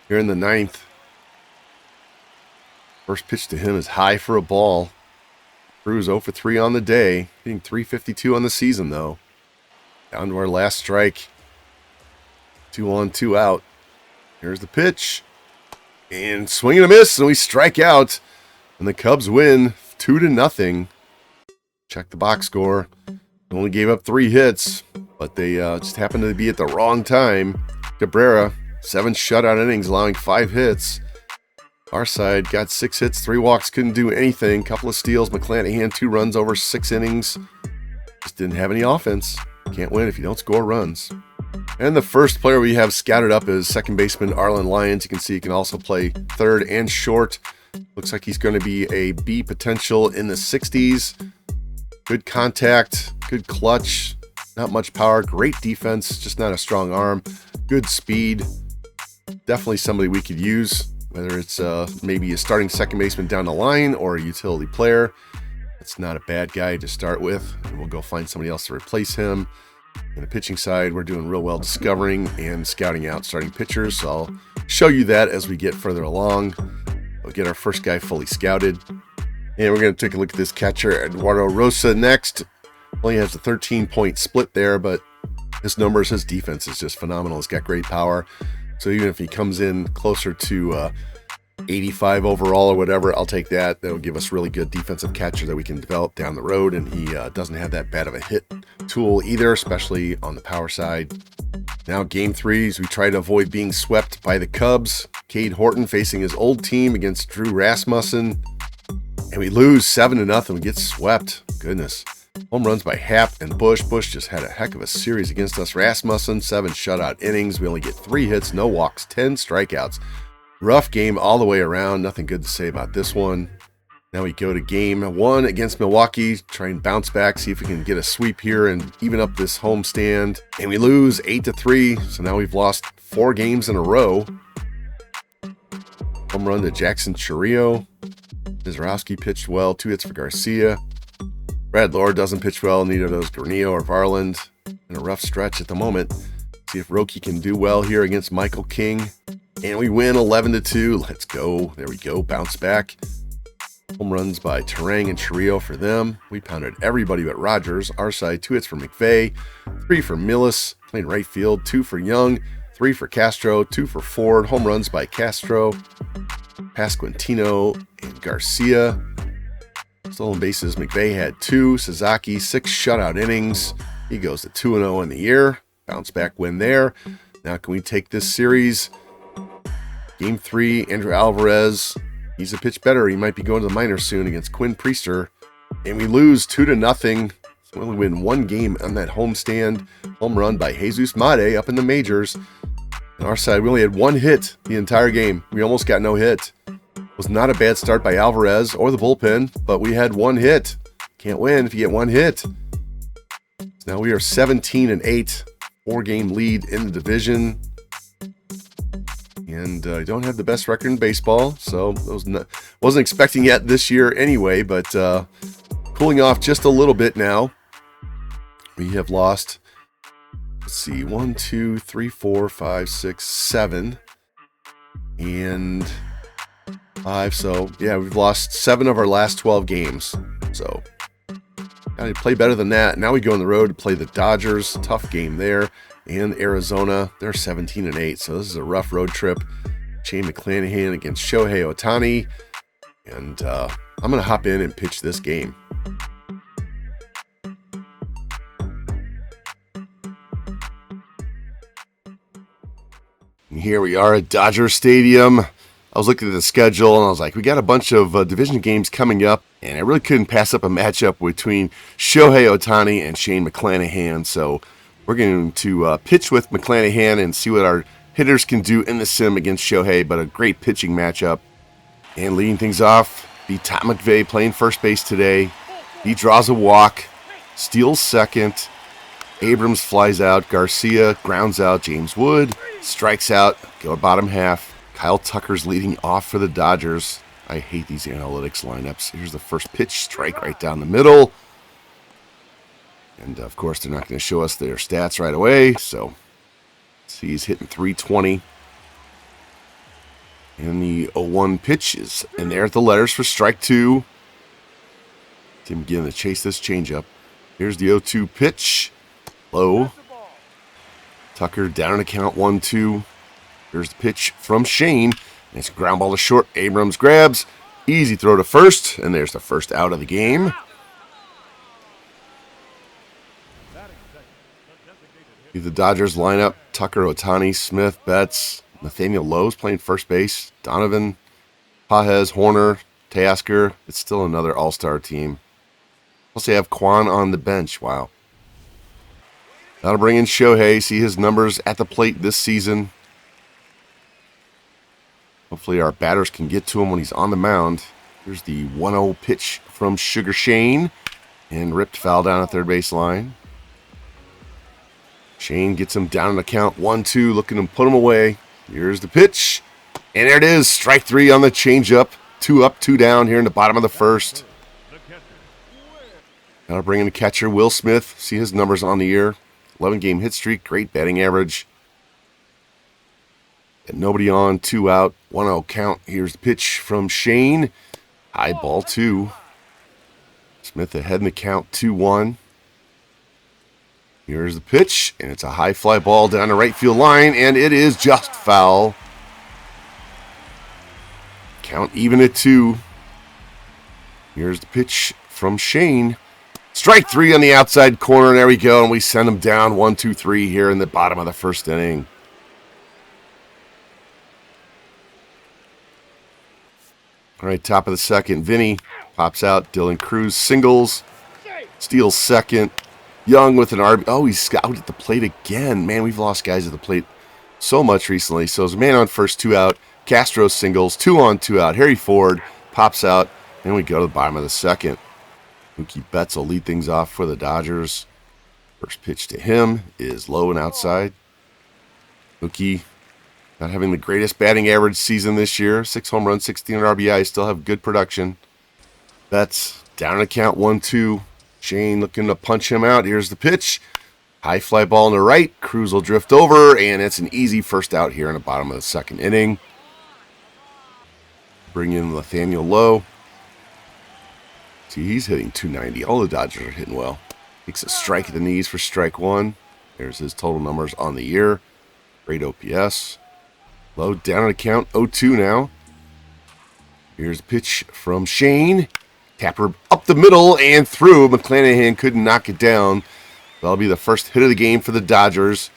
here in the 9th. First pitch to him is high for a ball. Cruz 0 for 3 on the day, hitting .352 on the season, though. Down to our last strike. 2 on, 2 out. Here's the pitch. And swing and a miss, and we strike out. And the Cubs win 2-0. Check the box score. Only gave up 3 hits, but they just happened to be at the wrong time. Cabrera, 7 shutout innings, allowing 5 hits. Our side got 6 hits, 3 walks, couldn't do anything. Couple of steals. McClanahan, 2 runs over 6 innings. Just didn't have any offense. Can't win if you don't score runs. And the first player we have scouted up is second baseman Arlen Lyons. You can see he can also play third and short. Looks like he's going to be a B potential in the 60s. Good contact, good clutch, not much power, great defense, just not a strong arm. Good speed. Definitely somebody we could use, whether it's maybe a starting second baseman down the line or a utility player. That's not a bad guy to start with. And we'll go find somebody else to replace him. On the pitching side, we're doing real well discovering and scouting out starting pitchers. So I'll show you that as we get further along. We'll get our first guy fully scouted. And we're going to take a look at this catcher, Eduardo Rosa, next. Only has a 13-point split there, but his numbers, his defense is just phenomenal. He's got great power. So even if he comes in closer to 85 overall or whatever, I'll take that. That'll give us really good defensive catcher that we can develop down the road. And he doesn't have that bad of a hit tool either, especially on the power side. Now game 3, as we try to avoid being swept by the Cubs. Cade Horton facing his old team against Drew Rasmussen. And we lose 7-0. We get swept. Goodness. Home runs by Happ and Bush. Bush just had a heck of a series against us. Rasmussen, 7 shutout innings. We only get 3 hits, no walks, 10 strikeouts. Rough game all the way around. Nothing good to say about this one. Now we go to game 1 against Milwaukee. Try and bounce back, see if we can get a sweep here and even up this homestand. And we lose 8-3. So now we've lost 4 games in a row. Home run to Jackson Chourio. Mizrowski pitched well. 2 hits for Garcia. Brad Lord doesn't pitch well. Neither does Granillo or Varland. In a rough stretch at the moment. See if Roki can do well here against Michael King. And we win 11-2. Let's go. There we go. Bounce back. Home runs by Terang and Chirrillo for them. We pounded everybody but Rogers. Our side, 2 hits for McVeigh, 3 for Millis, playing right field, 2 for Young, 3 for Castro, 2 for Ford. Home runs by Castro, Pasquantino, and Garcia. Stolen bases, McVeigh had 2. Sasaki, 6 shutout innings. He goes to 2-0 in the year. Bounce back win there. Now can we take this series? Game 3, Andrew Alvarez. He's a pitch better. He might be going to the minors soon against Quinn Priester. And we lose 2-0. So we only win 1 game on that homestand. Home run by Jesus Mate up in the majors. On our side, we only had 1 hit the entire game. We almost got no hit. It was not a bad start by Alvarez or the bullpen, but we had 1 hit. Can't win if you get 1 hit. So now we are 17-8. 4-game lead in the division. And I don't have the best record in baseball, so wasn't expecting yet this year anyway, but cooling off just a little bit now. We have lost, let's see, 1, 2, 3, 4, 5, 6, 7, and 5. So, yeah, we've lost 7 of our last 12 games. So, gotta play better than that. Now we go on the road to play the Dodgers. Tough game there. And Arizona, they're 17-8, so this is a rough road trip. Shane McClanahan against Shohei Ohtani, and I'm going to hop in and pitch this game. And here we are at Dodger Stadium. I was looking at the schedule, and I was like, we got a bunch of division games coming up, and I really couldn't pass up a matchup between Shohei Ohtani and Shane McClanahan, so we're going to pitch with McClanahan and see what our hitters can do in the sim against Shohei, but a great pitching matchup. And leading things off, the Tom McVeigh playing first base today. He draws a walk, steals second. Abrams flies out. Garcia grounds out. James Wood strikes out. Go bottom half. Kyle Tucker's leading off for the Dodgers. I hate these analytics lineups. Here's the first pitch, strike right down the middle. And, of course, they're not going to show us their stats right away. So, see, he's hitting 320. And the 0-1 pitch is in there at the letters for strike 2. Tim beginning to chase this changeup. Here's the 0-2 pitch. Low. Tucker down in the count 1-2. Here's the pitch from Shane. And it's a ground ball to short. Abrams grabs. Easy throw to first. And there's the first out of the game. The Dodgers lineup: Tucker, Ohtani, Smith, Betts, Nathaniel Lowe's playing first base, Donovan, Pajes, Horner, Tasker. It's still another all-star team. Plus they have Kwan on the bench. Wow. That'll bring in Shohei. See his numbers at the plate this season. Hopefully our batters can get to him when he's on the mound. Here's the 1-0 pitch from Sugar Shane. And ripped foul down at third base line. Shane gets him down in the count 1-2, looking to put him away. Here's the pitch. And there it is. Strike 3 on the changeup. 2 up, 2 down here in the bottom of the first. Now bring in the catcher, Will Smith. See his numbers on the year. 11-game hit streak, great batting average. And nobody on, 2 out, 1-0 count. Here's the pitch from Shane. High ball 2. Smith ahead in the count, 2-1. Here's the pitch, and it's a high fly ball down the right field line, and it is just foul. Count even at 2. Here's the pitch from Shane. Strike 3 on the outside corner, and there we go, and we send him down 1-2-3 here in the bottom of the first inning. All right, top of the second, Vinny pops out. Dylan Cruz singles, steals second. Young with an RB. Oh, he's out at the plate again. Man, we've lost guys at the plate so much recently. So it's a man on first, 2 out. Castro singles, 2 on, 2 out. Harry Ford pops out, and we go to the bottom of the second. Mookie Betts will lead things off for the Dodgers. First pitch to him is low and outside. Mookie not having the greatest batting average season this year. 6 home runs, 16 RBI. Still have good production. Betts down to count 1-2. Shane looking to punch him out. Here's the pitch. High fly ball in the right. Cruz will drift over, and it's an easy first out here in the bottom of the second inning. Bring in Nathaniel Lowe. See, he's hitting 290. All the Dodgers are hitting well. Takes a strike at the knees for strike one. There's his total numbers on the year. Great OPS. Low down on the count, 0-2 now. Here's a pitch from Shane. Tapper up the middle and through. McClanahan couldn't knock it down. That'll be the first hit of the game for the Dodgers.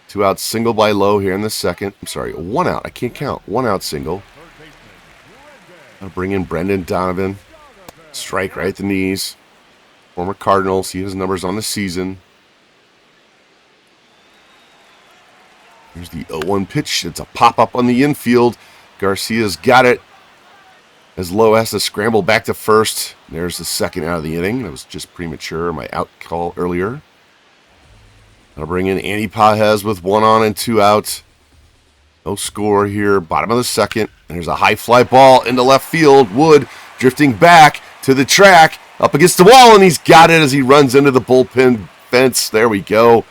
2 out single by Lowe here in the second. I'm sorry, 1 out. I can't count. 1 out single. I'll bring in Brendan Donovan. Strike right at the knees. Former Cardinal. See his numbers on the season. Here's the 0-1 pitch. It's a pop-up on the infield. Garcia's got it. As Lowe has to scramble back to first. There's the second out of the inning. That was just premature. My out call earlier. I'll bring in Andy Pajes with 1 on and 2 out. No score here. Bottom of the second. And there's a high fly ball into left field. Wood drifting back to the track. Up against the wall, and he's got it as he runs into the bullpen fence. There we go.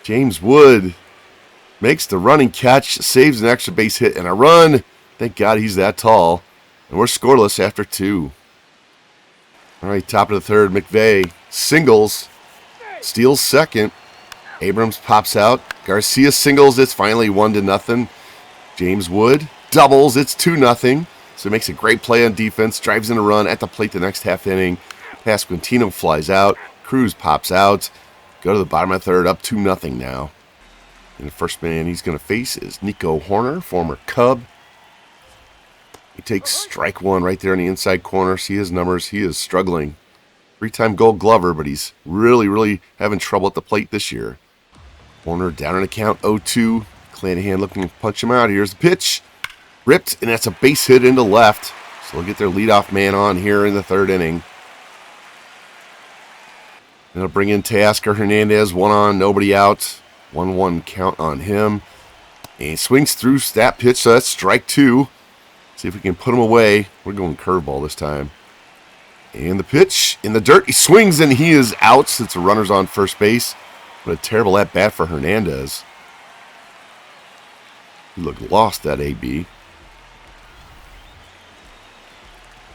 James Wood makes the running catch, saves an extra base hit and a run. Thank God he's that tall. And we're scoreless after 2. All right, top of the third, McVeigh singles, steals second. Abrams pops out. Garcia singles. It's finally 1-0. James Wood doubles. It's 2-0. So makes a great play on defense. Drives in a run at the plate the next half inning. Pasquantino flies out. Cruz pops out. Go to the bottom of the third, up 2-0 now. And the first man he's going to face is Nico Horner, former Cub. He takes strike one right there in the inside corner. See his numbers. He is struggling. 3-time Gold Glover, but he's really having trouble at the plate this year. Horner down on the count, 0-2. Clanahan looking to punch him out. Here's the pitch. Ripped, and that's a base hit into left. So they'll get their leadoff man on here in the third inning. And they'll bring in Teoscar Hernandez, 1 on, nobody out. 1-1 count on him. And he swings through that pitch, so that's strike 2. See if we can put him away. We're going curveball this time. And the pitch in the dirt. He swings, and he is out since the runner's on first base. What a terrible at-bat for Hernandez. He looked lost, that AB.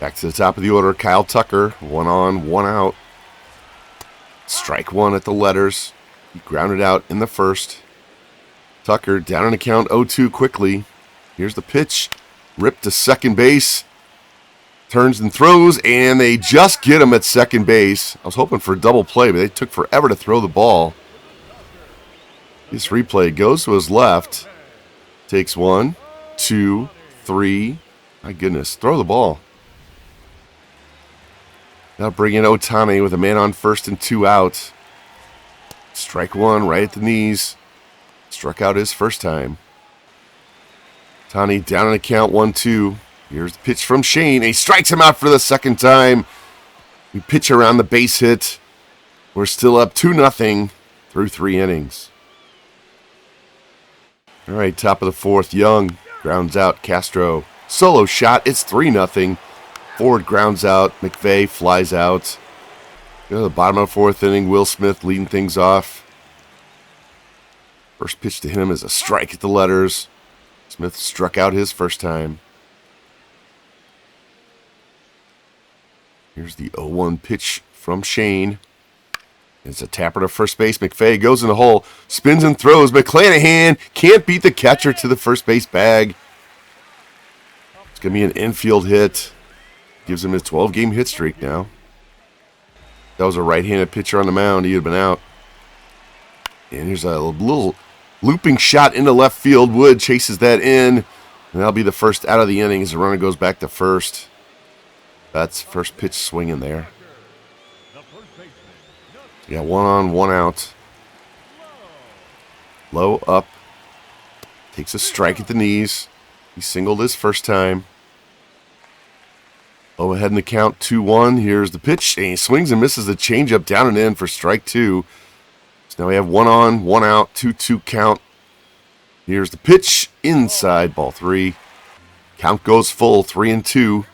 Back to the top of the order, Kyle Tucker. 1 on, 1 out. Strike 1 at the letters. He grounded out in the first. Tucker down on the count, 0-2 quickly. Here's the pitch. Ripped to second base. Turns and throws, and they just get him at second base. I was hoping for a double play, but they took forever to throw the ball. This replay goes to his left. Takes 1, 2, 3. My goodness, throw the ball. Now bring in Otani with a man on first and 2 out. Strike 1 right at the knees. Struck out his first time. Otani down on the count, 1-2. Here's the pitch from Shane. And he strikes him out for the second time. We pitch around the base hit. We're still up 2-0 through 3 innings. All right, top of the fourth, Young grounds out Castro. Solo shot, it's 3-0. Ford grounds out. McVeigh flies out. Go to the bottom of the fourth inning. Will Smith leading things off. First pitch to him is a strike at the letters. Smith struck out his first time. Here's the 0-1 pitch from Shane. It's a tapper to first base. McVeigh goes in the hole. Spins and throws. McClanahan can't beat the catcher to the first base bag. It's going to be an infield hit. Gives him his 12-game hit streak now. That was a right-handed pitcher on the mound. He had been out. And here's a little looping shot into left field. Wood chases that in. And that'll be the first out of the inning as the runner goes back to first. That's first pitch swinging there. Yeah, 1 on, 1 out. Low up. Takes a strike at the knees. He singled his first time. Low ahead in the count, 2-1. Here's the pitch. And he swings and misses the changeup down and in for strike 2. So now we have 1 on, 1 out, 2-2 count. Here's the pitch. Inside, ball 3. Count goes full, 3-2.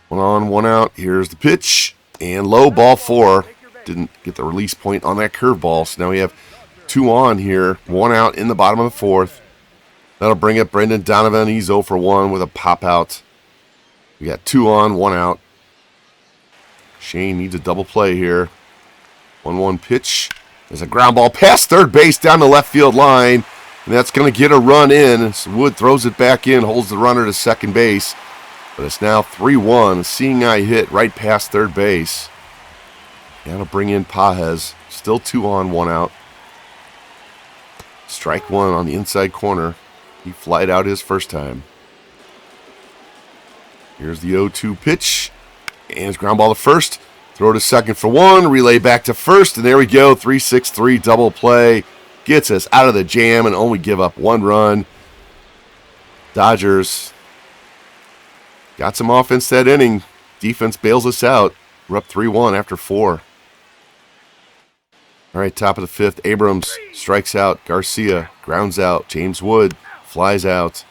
1 on, 1 out. Here's the pitch. And low, ball 4. didn't get the release point on that curveball. So now we have 2 on here, 1 out in the bottom of the 4th. That'll bring up Brendan Donovan. He's 0 for 1 with a pop out. We got 2 on, 1 out. Shane needs a double play here. 1-1 pitch. There's a ground ball past third base down the left field line. And that's going to get a run in. So Wood throws it back in, holds the runner to second base. But it's now 3-1. Seeing eye hit right past third base. That'll bring in Pajes. Still 2 on, 1 out. Strike 1 on the inside corner. He flied out his first time. Here's the 0-2 pitch. And his ground ball to first. Throw to second for 1. Relay back to first. And there we go. 3-6-3 double play. Gets us out of the jam and only give up 1 run. Dodgers got some offense that inning. Defense bails us out. We're up 3-1 after 4. All right, top of the 5th. Abrams strikes out. Garcia grounds out. James Wood flies out.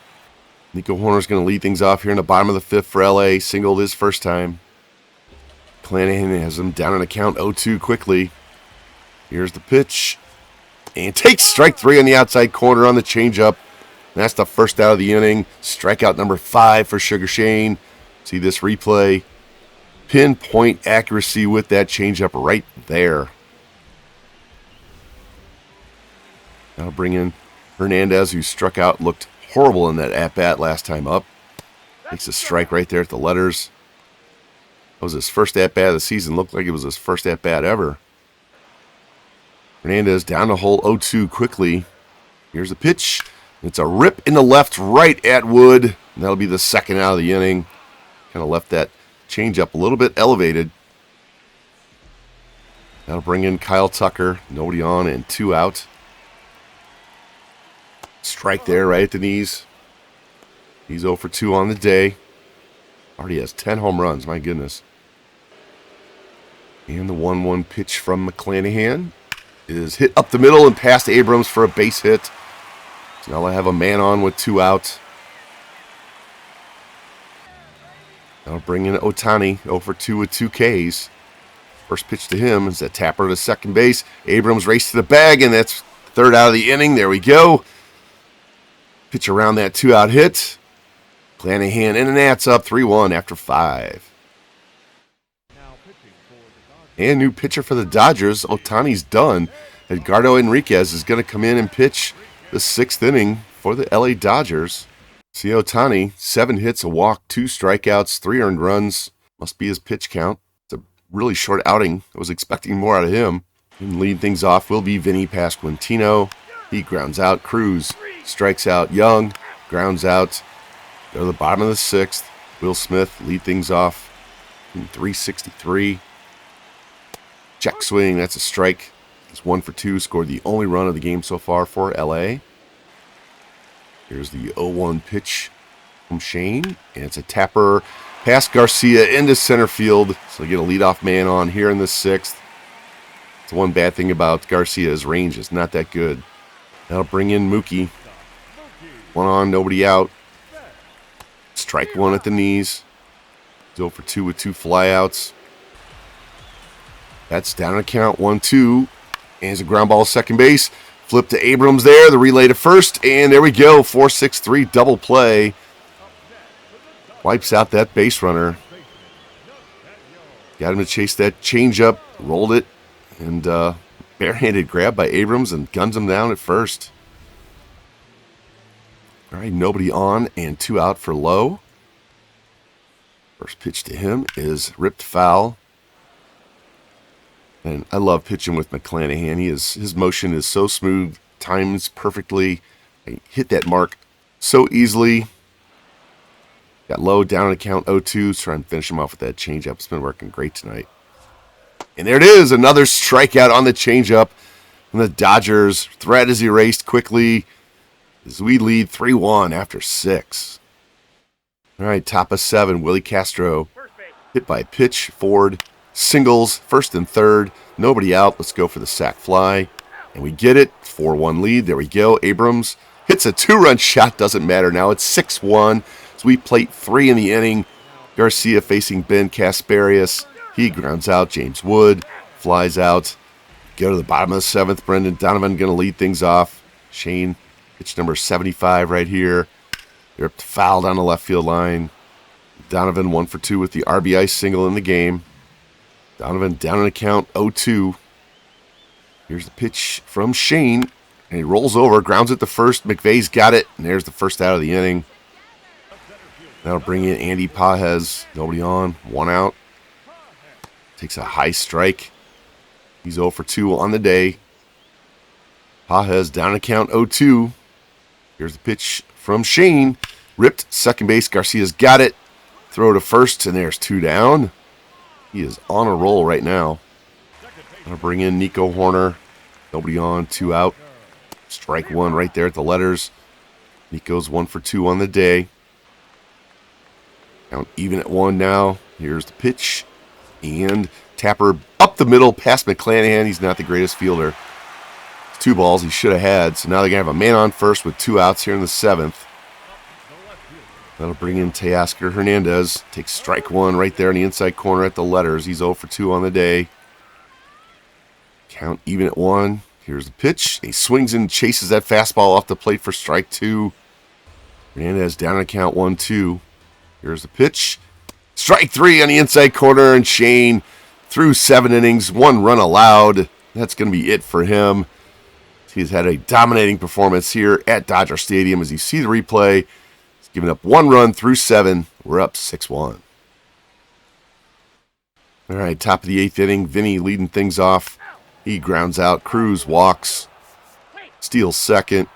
Nico Horner's going to lead things off here in the bottom of the 5th for LA. Singled his first time. Clanahan has him down in the count 0-2 quickly. Here's the pitch. And takes strike 3 on the outside corner on the changeup. That's the first out of the inning. Strikeout number 5 for Sugar Shane. See this replay. Pinpoint accuracy with that changeup right there. That'll bring in Hernandez, who struck out, looked horrible in that at-bat last time up. Makes a strike right there at the letters. That was his first at-bat of the season. Looked like it was his first at-bat ever. Hernandez down the hole 0-2 quickly. Here's the pitch. It's a rip in the left right at Wood. And that'll be the second out of the inning. Kind of left that changeup a little bit elevated. That'll bring in Kyle Tucker. Nobody on and 2 out. Strike there right at the knees. He's 0 for 2 on the day. Already has 10 home runs. My goodness. And the 1-1 pitch from McClanahan is hit up the middle and past Abrams for a base hit. So now I have a man on with 2 outs. I'll bring in Ohtani, 0 for 2 with 2 Ks. First pitch to him is a tapper to second base. Abrams race to the bag, and that's third out of the inning. There we go. Pitch around that 2-out hit. Clanahan in, and that's up 3-1 after 5. And new pitcher for the Dodgers. Ohtani's done. Edgardo Enriquez is going to come in and pitch the 6th inning for the LA Dodgers. See Ohtani, 7 hits, a walk, 2 strikeouts, 3 earned runs. Must be his pitch count. It's a really short outing. I was expecting more out of him. And lead things off will be Vinny Pasquantino. He grounds out. Cruz strikes out. Young grounds out. Go to the bottom of the 6th. Will Smith lead things off in 363. Check swing, that's a strike. He's 1 for 2, scored the only run of the game so far for LA. Here's the 0-1 pitch from Shane, and it's a tapper past Garcia into center field. So they get a leadoff man on here in the 6th. It's the one bad thing about Garcia's range is not that good. That'll bring in Mookie. 1 on, nobody out. Strike 1 at the knees. 0 for 2 with 2 flyouts. That's down a count, 1-2. And it's a ground ball second base. Flip to Abrams there. The relay to first. And there we go. 4-6-3 double play. Wipes out that base runner. Got him to chase that changeup. Rolled it. And barehanded grab by Abrams and guns him down at first. All right, nobody on and 2 out for Lowe. First pitch to him is ripped foul. And I love pitching with McClanahan. His motion is so smooth, times perfectly. I hit that mark so easily. Got Lowe down at count 0-2. Try and finish him off with that changeup. It's been working great tonight. And there it is, another strikeout on the changeup. And the Dodgers' threat is erased quickly as we lead 3-1 after 6. All right, top of 7, Willie Castro. Hit by pitch, Ford. Singles, first and third. Nobody out. Let's go for the sac fly. And we get it. 4-1 lead. There we go. Abrams hits a 2-run shot. Doesn't matter now. It's 6-1. So we plate 3 in the inning. Garcia facing Ben Casparius. He grounds out James Wood. flies out. Go to the bottom of the 7th. Brendan Donovan going to lead things off. Shane, pitch number 75 right here. They're fouled on the left field line. Donovan 1 for 2 with the RBI single in the game. Donovan down in the count 0-2. Here's the pitch from Shane. And he rolls over, grounds it to first. McVeigh's got it. And there's the first out of the inning. That'll bring in Andy Pajes. Nobody on. 1 out. Takes a high strike. He's 0 for 2 on the day. Pajes down to count 0-2. Here's the pitch from Shane. Ripped second base. Garcia's got it. Throw to first, and there's 2 down. He is on a roll right now. I'll bring in Nico Horner. Nobody on. 2 out. Strike 1 right there at the letters. Nico's 1 for 2 on the day. Count even at 1 now. Here's the pitch. And Tapper up the middle past McClanahan. He's not the greatest fielder. 2 balls he should have had. So now they're going to have a man on first with 2 outs here in the 7th. That'll bring in Teoscar Hernandez. Takes strike 1 right there in the inside corner at the letters. He's 0 for 2 on the day. Count even at 1. Here's the pitch. He swings and chases that fastball off the plate for strike 2. Hernandez down to count 1-2. Here's the pitch. Strike 3 on the inside corner, and Shane through 7 innings, 1 run allowed. That's going to be it for him. He's had a dominating performance here at Dodger Stadium. As you see the replay, he's given up 1 run through 7. We're up 6-1. All right, top of the 8th inning. Vinny leading things off. He grounds out. Cruz walks. Steals second.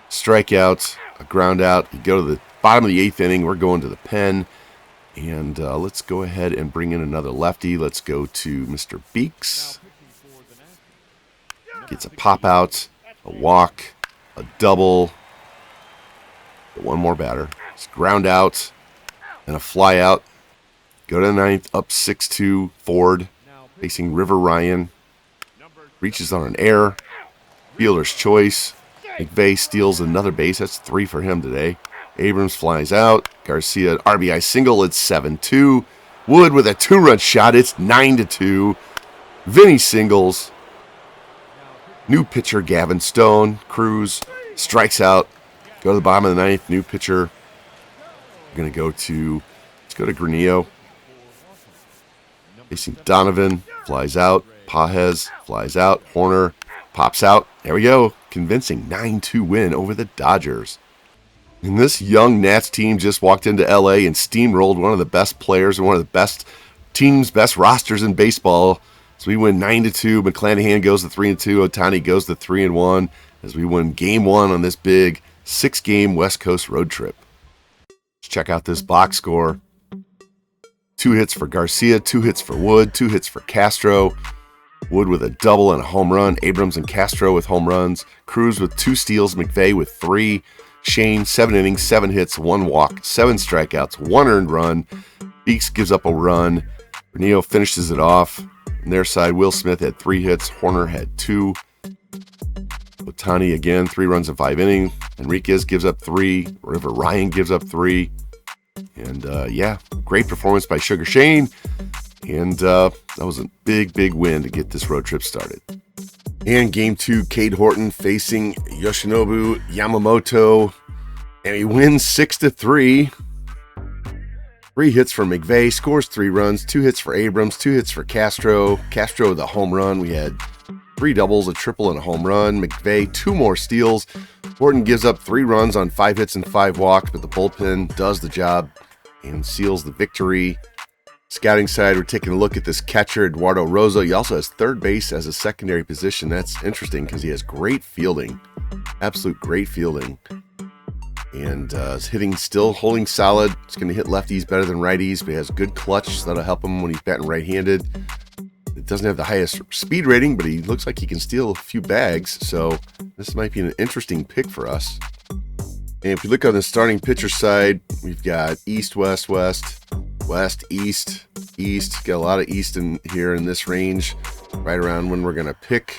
Strikeout. A ground out. You go to the bottom of the 8th inning. We're going to the pen. And let's go ahead and bring in another lefty. Let's go to Mr. Beeks. Gets a pop out, a walk, a double. One more batter. It's ground out and a fly out. Go to the 9th, up 6-2. Ford facing River Ryan. Reaches on an error. Fielder's choice. McVeigh steals another base. That's 3 for him today. Abrams flies out. Garcia RBI single. It's 7-2. Wood with a 2-run shot. It's 9-2. Vinny singles. New pitcher Gavin Stone. Cruz strikes out. Go to the bottom of the 9th. New pitcher. We're going to go to, let's go to Granillo. Facing Donovan. Flies out. Pajes flies out. Horner pops out. There we go. Convincing 9-2 win over the Dodgers. And this young Nats team just walked into LA and steamrolled one of the best players and one of the best teams, best rosters in baseball. So we win 9-2. McClanahan goes to 3-2. Ohtani goes to 3-1 as we win game 1 on this big 6-game West Coast road trip. Let's check out this box score. 2 hits for Garcia, 2 hits for Wood, 2 hits for Castro. Wood with a double and a home run. Abrams and Castro with home runs. Cruz with 2 steals. McVeigh with 3. Shane, 7 innings, 7 hits, 1 walk, 7 strikeouts, 1 earned run. Beeks gives up a run. Granillo finishes it off. On their side, Will Smith had 3 hits. Horner had 2. Ohtani again, 3 runs in 5 innings. Enriquez gives up 3. River Ryan gives up 3. And yeah, great performance by Sugar Shane. And that was a big, big win to get this road trip started. And game 2, Cade Horton facing Yoshinobu Yamamoto. And he wins 6-3. 3 hits for McVeigh, scores 3 runs, 2 hits for Abrams, 2 hits for Castro. Castro with a home run. We had 3 doubles, a triple, and a home run. McVeigh, 2 more steals. Horton gives up 3 runs on 5 hits and 5 walks, but the bullpen does the job and seals the victory. Scouting side, we're taking a look at this catcher, Eduardo Rosa. He also has third base as a secondary position. That's interesting because he has great fielding, absolute great fielding. And his hitting still holding solid. It's going to hit lefties better than righties, but he has good clutch, so that'll help him when he's batting right-handed. It doesn't have the highest speed rating, but he looks like he can steal a few bags, so this might be an interesting pick for us. And if you look on the starting pitcher side, we've got East, West, West, West, East, East. Got a lot of East in here in this range, right around when we're going to pick.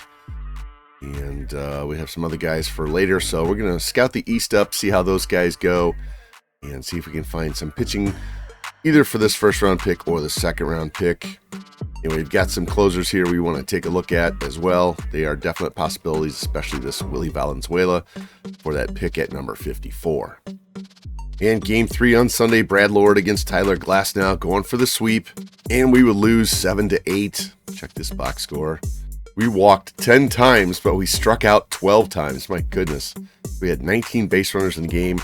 And we have some other guys for later, so we're going to scout the East up, see how those guys go, and see if we can find some pitching either for this first round pick or the second round pick. And we've got some closers here we want to take a look at as well. They are definite possibilities, especially this Willie Valenzuela for that pick at number 54. And game 3 on Sunday, Brad Lord against Tyler Glasnow going for the sweep. And we would lose 7-8. Check this box score. We walked 10 times, but we struck out 12 times. My goodness. We had 19 base runners in the game,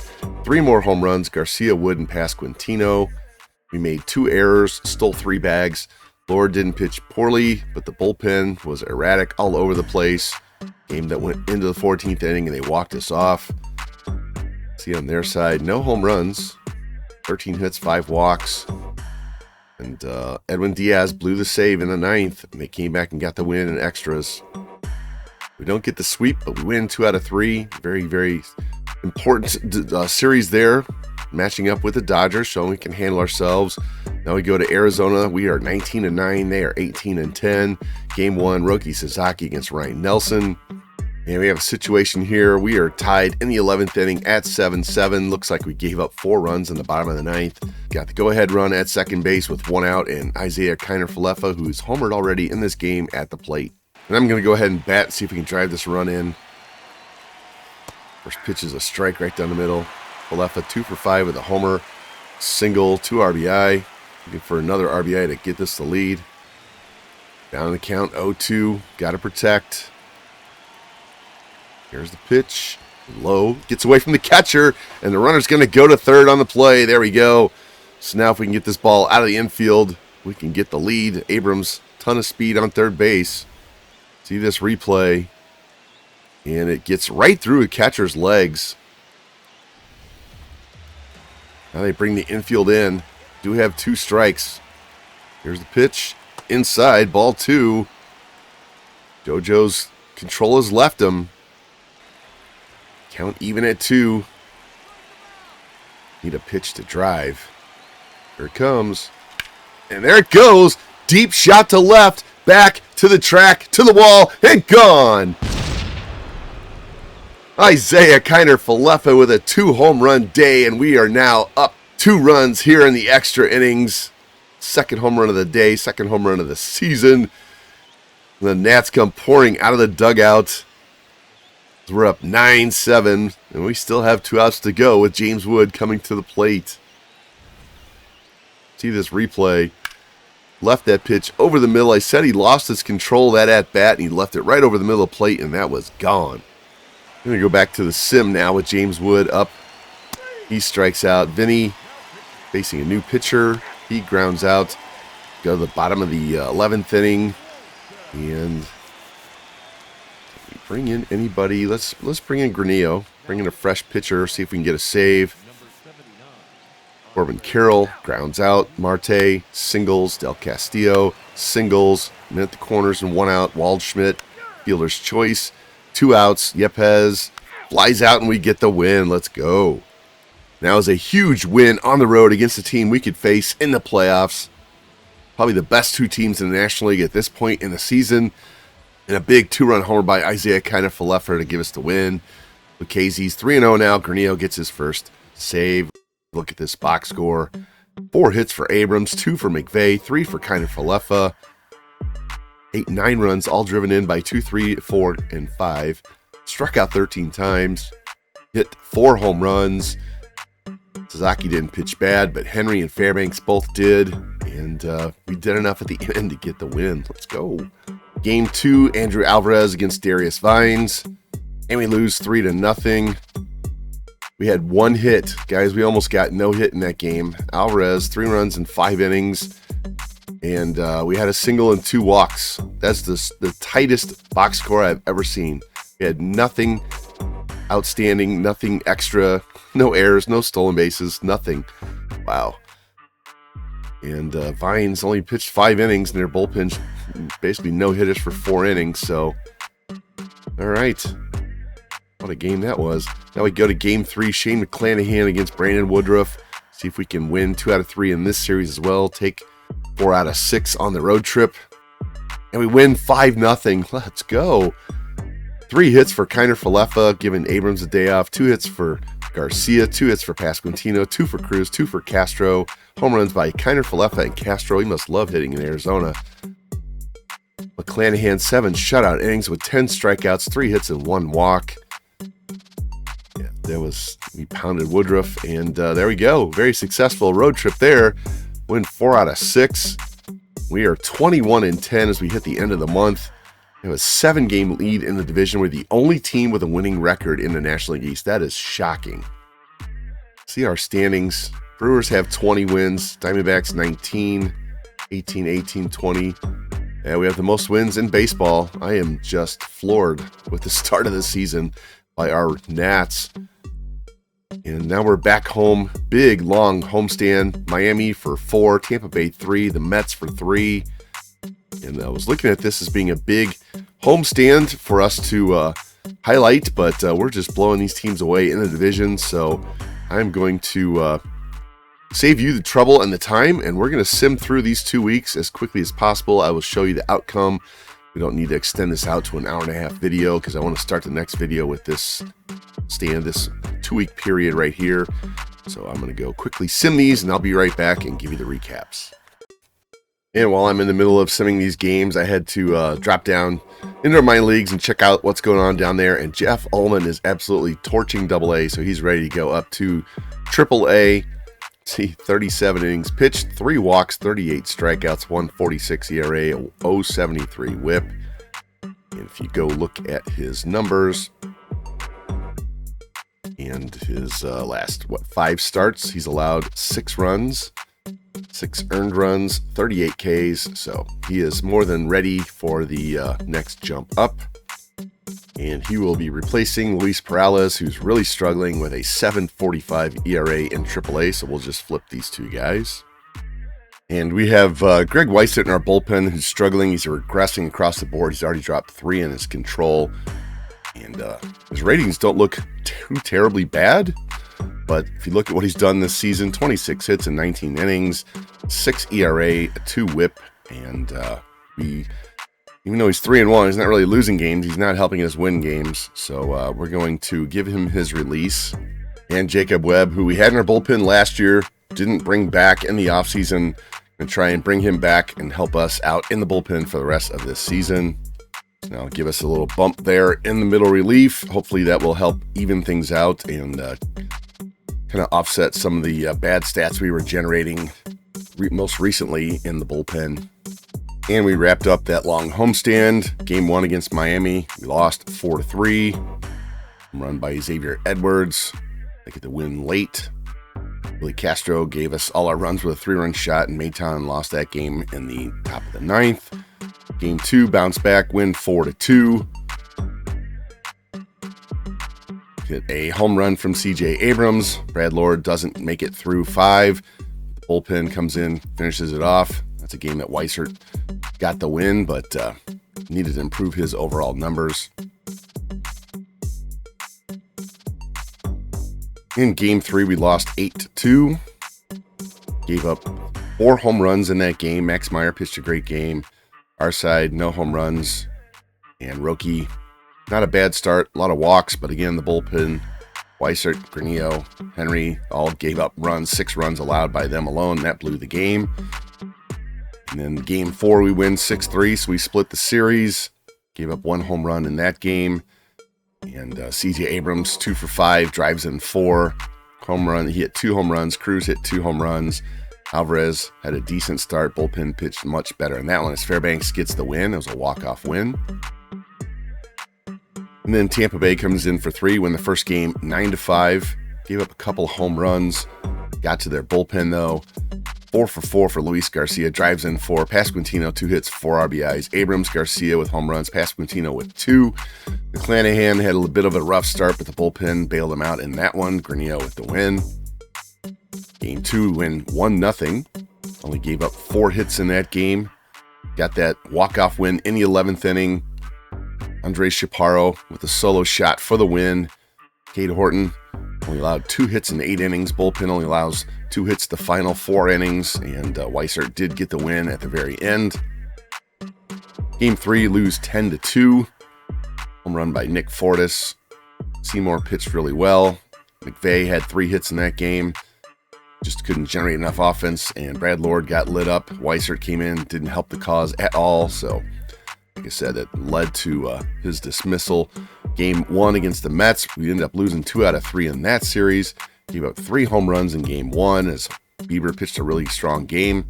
3 more home runs, Garcia, Wood, and Pasquantino. We made 2 errors, stole 3 bags. Lord didn't pitch poorly, but the bullpen was erratic all over the place. Game that went into the 14th inning and they walked us off. See on their side, no home runs, 13 hits, 5 walks. And Edwin Diaz blew the save in the 9th, and they came back and got the win in extras. We don't get the sweep, but we win 2 out of 3. Very, very important series there. Matching up with the Dodgers, showing we can handle ourselves. Now we go to Arizona. We are 19-9. They are 18-10. Game 1, Roki Sasaki against Ryan Nelson. And we have a situation here. We are tied in the 11th inning at 7-7. Looks like we gave up 4 runs in the bottom of the 9th. Got the go-ahead run at second base with 1 out, and Isaiah Kiner-Falefa, who's homered already in this game, at the plate. And I'm going to go ahead and bat and see if we can drive this run in. First pitch is a strike right down the middle. Falefa 2 for 5 with a homer, single, 2 RBI. Looking for another RBI to get this the lead. Down the count, 0-2. Got to protect. Here's the pitch. Low. Gets away from the catcher, and the runner's going to go to third on the play. There we go. So now if we can get this ball out of the infield, we can get the lead. Abrams, ton of speed on third base. See this replay. And it gets right through the catcher's legs. Now they bring the infield in. Do have 2 strikes. Here's the pitch. Inside, ball 2. JoJo's control has left him. Count even at 2. Need a pitch to drive. Here it comes. And there it goes. Deep shot to left. Back to the track, to the wall, and gone. Isaiah Kiner-Falefa with a 2-home run day, and we are now up 2 runs here in the extra innings. Second home run of the day, second home run of the season. The Nats come pouring out of the dugout. We're up 9-7, and we still have 2 outs to go with James Wood coming to the plate. See this replay. Left that pitch over the middle. I said he lost his control of that at-bat, and he left it right over the middle of the plate, and that was gone. I'm going to go back to the sim now with James Wood up. He strikes out. Vinny facing a new pitcher. He grounds out. Go to the bottom of the 11th inning. And we bring in anybody. Let's bring in Granillo. Bring in a fresh pitcher. See if we can get a save. Corbin Carroll grounds out. Marte singles. Del Castillo singles. Men at the corners and 1 out. Waldschmidt, fielder's choice. 2 outs. Yepes flies out and we get the win. Let's go. Now is a huge win on the road against a team we could face in the playoffs. Probably the best 2 teams in the National League at this point in the season. And a big 2-run homer by Isaiah Kiner-Falefa to give us the win. Lucchese's 3-0 now. Granillo gets his first save. Look at this box score. 4 hits for Abrams, 2 for McVay, 3 for Kiner-Falefa. 8-9 runs, all driven in by 2, 3, 4, and 5. Struck out 13 times. Hit 4 home runs. Sasaki didn't pitch bad, but Henry and Fairbanks both did. And we did enough at the end to get the win. Let's go. Game 2, Andrew Alvarez against Darius Vines. And we lose 3-0. We had 1 hit. Guys, we almost got no hit in that game. Alvarez, 3 runs in 5 innings. And we had a single and 2 walks. That's the tightest box score I've ever seen. We had nothing outstanding, nothing extra, no errors, no stolen bases, nothing. Wow. And Vines only pitched 5 innings, and their bullpen basically no hitters for 4 innings. So, all right. What a game that was. Now we go to game 3, Shane McClanahan against Brandon Woodruff. See if we can win 2 out of 3 in this series as well. Take 4 out of 6 on the road trip. And we win 5-0. Let's go. 3 hits for Kiner-Falefa, giving Abrams a day off. 2 hits for Garcia, 2 hits for Pasquantino, 2 for Cruz, 2 for Castro. Home runs by Kiner-Falefa and Castro. He must love hitting in Arizona. McClanahan, 7 shutout innings with 10 strikeouts, 3 hits, and 1 walk. Yeah, we pounded Woodruff, and there we go. Very successful road trip there. Win 4 out of 6. We are 21-10 as we hit the end of the month. We have a 7-game lead in the division. We're the only team with a winning record in the National League East. That is shocking. See our standings. Brewers have 20 wins. Diamondbacks 19, 18, 18, 20. Yeah, we have the most wins in baseball. I am just floored with the start of the season by our Nats. And now we're back home. Big, long homestand. Miami for 4, Tampa Bay 3, the Mets for 3. And I was looking at this as being a big homestand for us to highlight, but we're just blowing these teams away in the division. So I'm going to save you the trouble and the time, and we're going to sim through these 2 weeks as quickly as possible. I will show you the outcome. We don't need to extend this out to an hour-and-a-half video because I want to start the next video with this stand, this 2-week period right here. So I'm going to go quickly sim these, and I'll be right back and give you the recaps. And while I'm in the middle of simming these games, I had to drop down into our minor leagues and check out what's going on down there. And Jeff Ullman is absolutely torching AA, so he's ready to go up to AAA. See, 37 innings pitched, 3 walks, 38 strikeouts, 1.46 ERA, 0.73 WHIP. And if you go look at his numbers and his last 5 starts, he's allowed 6 runs. 6 earned runs, 38 Ks, so he is more than ready for the next jump up. And he will be replacing Luis Perales, who's really struggling with a 7.45 ERA in AAA, so we'll just flip these 2 guys. And we have Greg Weissert in our bullpen, who's struggling. He's regressing across the board. He's already dropped 3 in his control. And his ratings don't look too terribly bad. But if you look at what he's done this season, 26 hits in 19 innings, 6 ERA, a 2 WHIP, and even though he's 3-1, he's not really losing games. He's not helping us win games. So we're going to give him his release. And Jacob Webb, who we had in our bullpen last year, didn't bring back in the offseason, and try and bring him back and help us out in the bullpen for the rest of this season. Now give us a little bump there in the middle relief. Hopefully that will help even things out and kind of offset some of the bad stats we were generating most recently in the bullpen. And we wrapped up that long homestand. Game 1 against Miami, we lost 4-3. Run by Xavier Edwards. They get the win late. Billy Castro gave us all our runs with a 3-run shot, and Mayton lost that game in the top of the 9th. Game 2, bounce back, win 4-2. Hit a home run from C.J. Abrams. Brad Lord doesn't make it through 5. The bullpen comes in, finishes it off. That's a game that Weissert got the win, but needed to improve his overall numbers. In Game 3, we lost 8-2. Gave up 4 home runs in that game. Max Meyer pitched a great game. Our side, no home runs. And Roki, not a bad start. A lot of walks, but again, the bullpen, Weissert, Granillo, Henry all gave up runs. 6 runs allowed by them alone. That blew the game. And then Game 4, we win 6-3, so we split the series. Gave up 1 home run in that game. And C.J. Abrams, 2 for 5, drives in 4. Home run, he hit 2 home runs. Cruz hit 2 home runs. Alvarez had a decent start. Bullpen pitched much better in that one as Fairbanks gets the win. It was a walk-off win. And then Tampa Bay comes in for 3, win the first game 9-5. Gave up a couple home runs. Got to their bullpen, though. 4 for 4 for Luis Garcia. Drives in 4. Pasquantino, 2 hits, 4 RBIs. Abrams, Garcia with home runs. Pasquantino with 2. McClanahan had a bit of a rough start, but the bullpen bailed him out in that one. Granillo with the win. Game 2, win 1-0. Only gave up 4 hits in that game. Got that walk-off win in the 11th inning. Andres Chaparro with a solo shot for the win. Cade Horton only allowed 2 hits in 8 innings. Bullpen only allows 2 hits the final 4 innings. And Weissert did get the win at the very end. Game 3, lose 10-2. Home run by Nick Fortis. Seymour pitched really well. McVay had 3 hits in that game. Just couldn't generate enough offense, and Brad Lord got lit up. Weissert came in, didn't help the cause at all, so Like I said, it led to his dismissal. Game 1 against the Mets, we ended up losing 2 out of 3 in that series. Gave up 3 home runs in Game 1 as Bieber pitched a really strong game.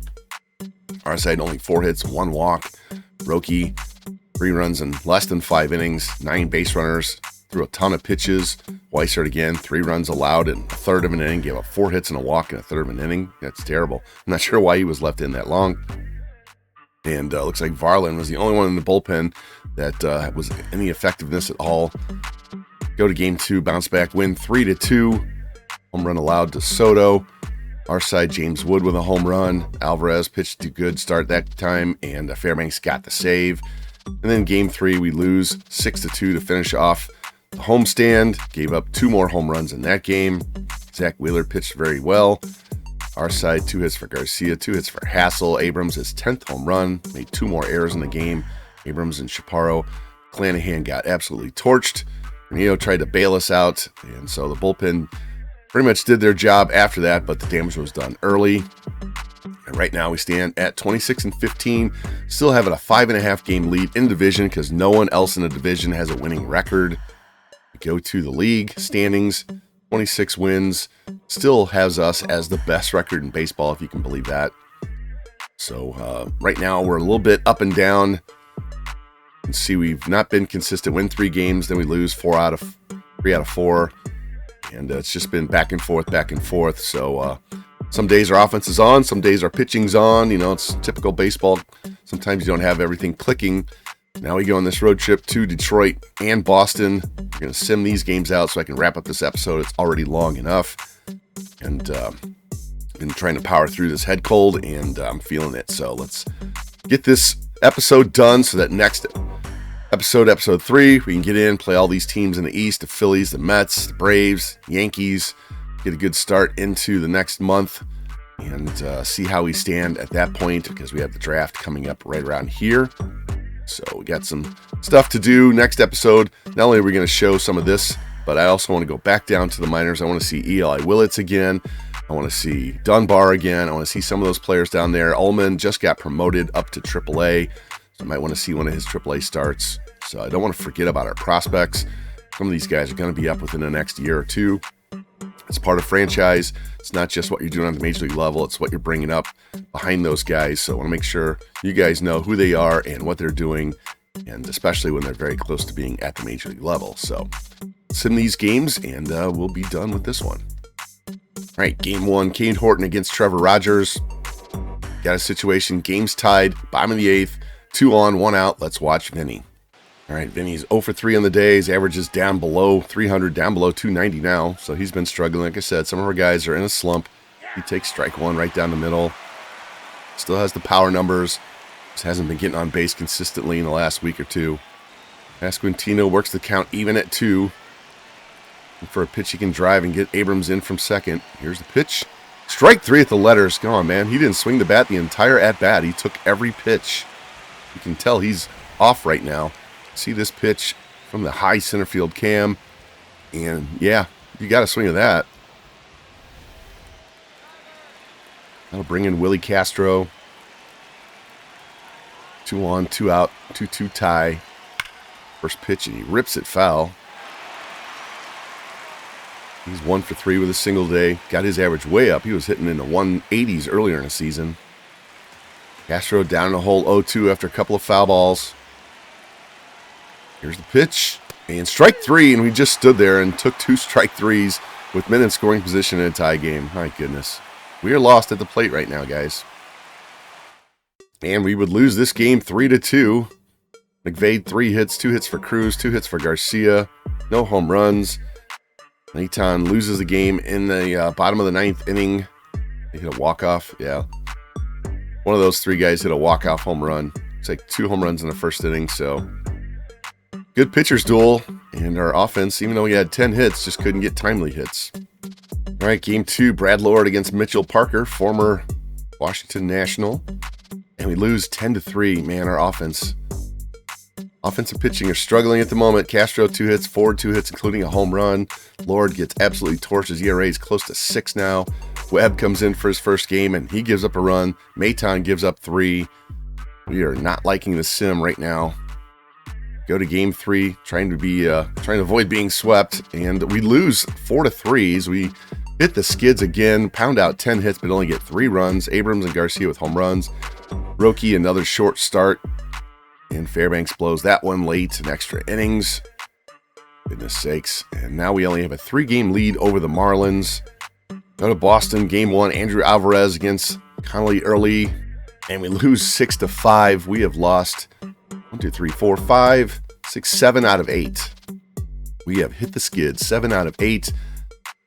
Our side only 4 hits, 1 walk. Roki, 3 runs in less than 5 innings, 9 base runners, threw a ton of pitches. Weissert again, 3 runs allowed in a third of an inning, gave up 4 hits and a walk in a third of an inning. That's terrible. I'm not sure why he was left in that long. And looks like Varland was the only one in the bullpen that was any effectiveness at all. Go to game 2, bounce back, win 3-2. Home run allowed to Soto. Our side, James Wood with a home run. Alvarez pitched a good start that time, and Fairbanks got the save. And then game 3, we lose 6-2 to finish off the homestand. Gave up 2 more home runs in that game. Zach Wheeler pitched very well. Our side, 2 hits for Garcia, 2 hits for Hassel. Abrams, his 10th home run, made 2 more errors in the game. Abrams and Chaparro. Clanahan got absolutely torched. Neo tried to bail us out, and so the bullpen pretty much did their job after that, but the damage was done early. And right now we stand at 26-15, still having a 5.5 game lead in division because no one else in the division has a winning record. We go to the league standings, 26 wins, still has us as the best record in baseball, if you can believe that. So right now we're a little bit up and down. You can see we've not been consistent. Win 3 games, then we lose 3 out of 4. And it's just been back and forth. So some days our offense is on, some days our pitching's on. You know, it's typical baseball. Sometimes you don't have everything clicking. Now we go on this road trip to Detroit and Boston. We're going to sim these games out so I can wrap up this episode. It's already long enough. And I've been trying to power through this head cold, and I'm feeling it. So let's get this episode done so that next episode 3, we can get in, play all these teams in the East, the Phillies, the Mets, the Braves, Yankees, get a good start into the next month, and see how we stand at that point, because we have the draft coming up right around here. So we got some stuff to do next episode. Not only are we going to show some of this, but I also want to go back down to the minors. I want to see Eli Willits again. I want to see Dunbar again. I want to see some of those players down there. Ullman just got promoted up to AAA. I might want to see one of his AAA starts. So I don't want to forget about our prospects. Some of these guys are going to be up within the next year or 2. It's part of franchise. It's not just what you're doing on the major league level. It's what you're bringing up behind those guys. So I want to make sure you guys know who they are and what they're doing, and especially when they're very close to being at the major league level. So sim these games, and we'll be done with this one. All right, game 1, Kane Horton against Trevor Rogers. Got a situation, game's tied, bottom of the 8th. 2 on, 1 out. Let's watch Vinny. All right, Vinny's 0 for 3 on the day. His average is down below 300, down below 290 now. So he's been struggling. Like I said, some of our guys are in a slump. He takes strike 1 right down the middle. Still has the power numbers. Just hasn't been getting on base consistently in the last week or 2. Pasquantino works the count even at 2. And for a pitch he can drive and get Abrams in from second. Here's the pitch. Strike 3 at the letters. Come on, man. He didn't swing the bat the entire at-bat. He took every pitch. You can tell he's off right now. See this pitch from the high center field cam. And, yeah, you got to swing at that. That'll bring in Willie Castro. 2 on, 2 out, 2-2 tie. First pitch, and he rips it foul. He's 1 for 3 with a single day. Got his average way up. He was hitting in the 180s earlier in the season. Castro down in the hole 0-2 after a couple of foul balls. Here's the pitch. And strike 3, and we just stood there and took 2 strike 3s with men in scoring position in a tie game. My goodness. We are lost at the plate right now, guys. And we would lose this game 3-2. McVade 3 hits, 2 hits for Cruz, 2 hits for Garcia. No home runs. Naitan loses the game in the bottom of the 9th inning. He hit a walk-off. Yeah. One of those 3 guys hit a walk-off home run. It's like 2 home runs in the first inning, so good pitchers duel. And our offense, even though we had 10 hits, just couldn't get timely hits. All right, game 2, Brad Lord against Mitchell Parker, former Washington National. And we lose 10-3. Man, our offensive pitching are struggling at the moment. Castro 2 hits, Ford 2 hits, including a home run. Lord gets absolutely torched. His ERA is close to 6 now. Webb comes in for his first game, and he gives up a run. Maton gives up 3. We are not liking the sim right now. go to game 3, trying to avoid being swept, and we lose 4-3. We hit the skids again, pound out 10 hits, but only get 3 runs. Abrams and Garcia with home runs. Roki, another short start, and Fairbanks blows that one late in extra innings. Goodness sakes. And now we only have a 3-game lead over the Marlins. Go to Boston, game 1, Andrew Alvarez against Connolly early, and we lose 6-5. We have lost 1, 2, 3, 4, 5, 6, 7 out of 8. We have hit the skids 7 out of 8.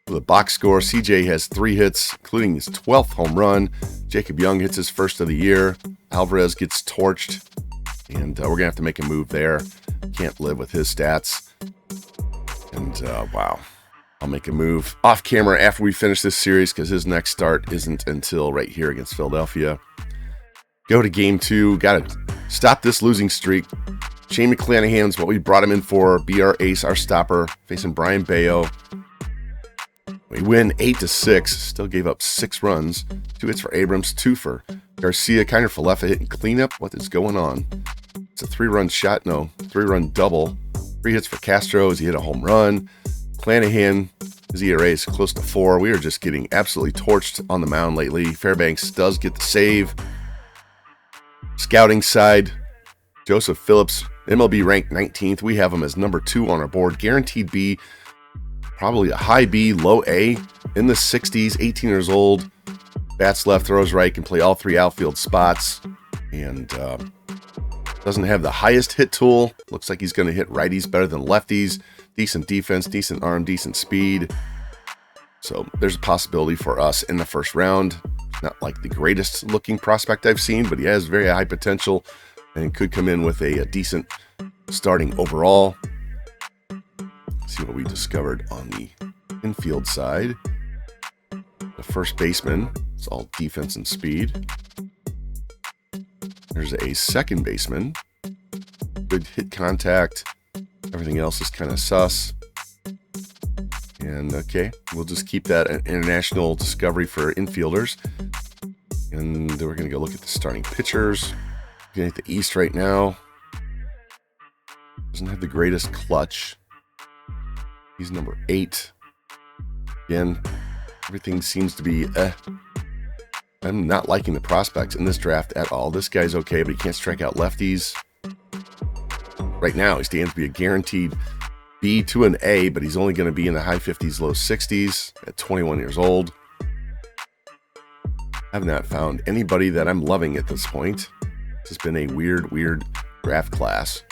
With a box score, CJ has 3 hits, including his 12th home run. Jacob Young hits his first of the year. Alvarez gets torched, and we're going to have to make a move there. Can't live with his stats. And wow, I'll make a move off camera after we finish this series because his next start isn't until right here against Philadelphia. Go to game 2. Got to stop this losing streak. Shane McClanahan's what we brought him in for. Be our ace, our stopper, facing Brian Bayo. We win 8-6. Still gave up 6 runs. 2 hits for Abrams, 2 for Garcia. Kiner Falefa hitting cleanup. What is going on? It's a 3-run shot. No, 3-run double. 3 hits for Castro as he hit a home run. McClanahan, his ERA is close to 4. We are just getting absolutely torched on the mound lately. Fairbanks does get the save. Scouting side, Joseph Phillips, MLB ranked 19th. We have him as number 2 on our board. Guaranteed B, probably a high B, low A, in the 60s, 18 years old. Bats left, throws right, can play all 3 outfield spots. And doesn't have the highest hit tool. Looks like he's going to hit righties better than lefties. Decent defense, decent arm, decent speed. So there's a possibility for us in the first round. Not like the greatest looking prospect I've seen, but he has very high potential and could come in with a decent starting overall. Let's see what we discovered on the infield side. The first baseman is all defense and speed. There's a second baseman. Good hit contact. Everything else is kind of sus. And okay, we'll just keep that an international discovery for infielders. And then we're going to go look at the starting pitchers. Looking at the East right now. Doesn't have the greatest clutch. He's number 8. Again, everything seems to be I'm not liking the prospects in this draft at all. This guy's okay, but he can't strike out lefties. Right now, he stands to be a guaranteed B to an A, but he's only going to be in the high 50s, low 60s at 21 years old. I've not found anybody that I'm loving at this point. It's been a weird draft class.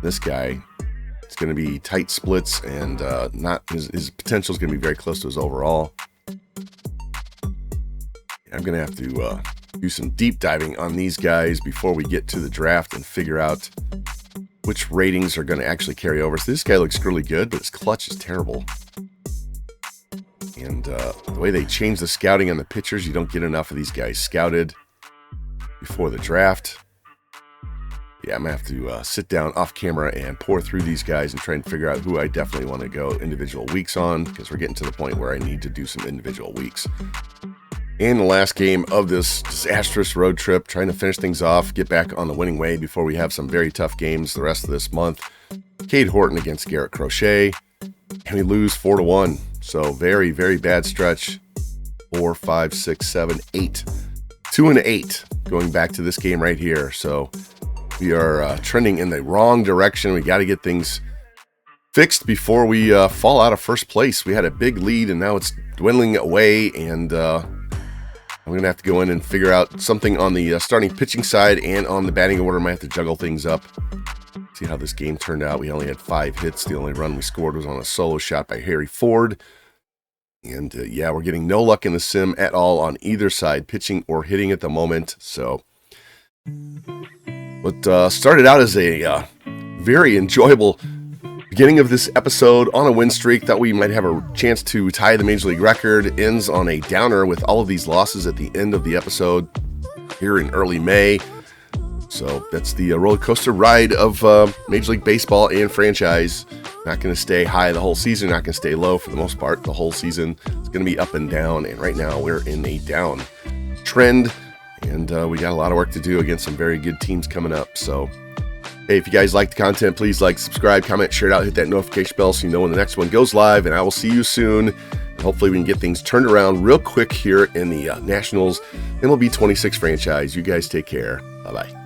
This guy, it's going to be tight splits, and not his potential is going to be very close to his overall. I'm going to have to do some deep diving on these guys before we get to the draft and figure out which ratings are going to actually carry over. So this guy looks really good, but his clutch is terrible. And the way they change the scouting on the pitchers, you don't get enough of these guys scouted before the draft. Yeah, I'm going to have to sit down off camera and pour through these guys and try and figure out who I definitely want to go individual weeks on, because we're getting to the point where I need to do some individual weeks. And the last game of this disastrous road trip, trying to finish things off, get back on the winning way before we have some very tough games the rest of this month. Cade Horton against Garrett Crochet, and we lose 4-1. So very bad stretch. 4, 5, 6, 7, 8. 2-8 going back to this game right here. So we are trending in the wrong direction. We got to get things fixed before we fall out of first place. We had a big lead, and now it's dwindling away, and I'm going to have to go in and figure out something on the starting pitching side and on the batting order. Might have to juggle things up. See how this game turned out. We only had 5 hits. The only run we scored was on a solo shot by Harry Ford. And yeah, we're getting no luck in the sim at all on either side, pitching or hitting at the moment. So what started out as a very enjoyable beginning of this episode on a win streak, thought we might have a chance to tie the Major League record, ends on a downer with all of these losses at the end of the episode here in early May. So that's the roller coaster ride of Major League Baseball and franchise. Not going to stay high the whole season, not going to stay low for the most part the whole season. It's going to be up and down, and right now we're in a down trend, and we got a lot of work to do against some very good teams coming up. So Hey, if you guys like the content, please like, subscribe, comment, share it out, hit that notification bell so you know when the next one goes live, and I will see you soon. And hopefully we can get things turned around real quick here in the Nationals MLB 26 franchise. You guys take care. Bye-bye.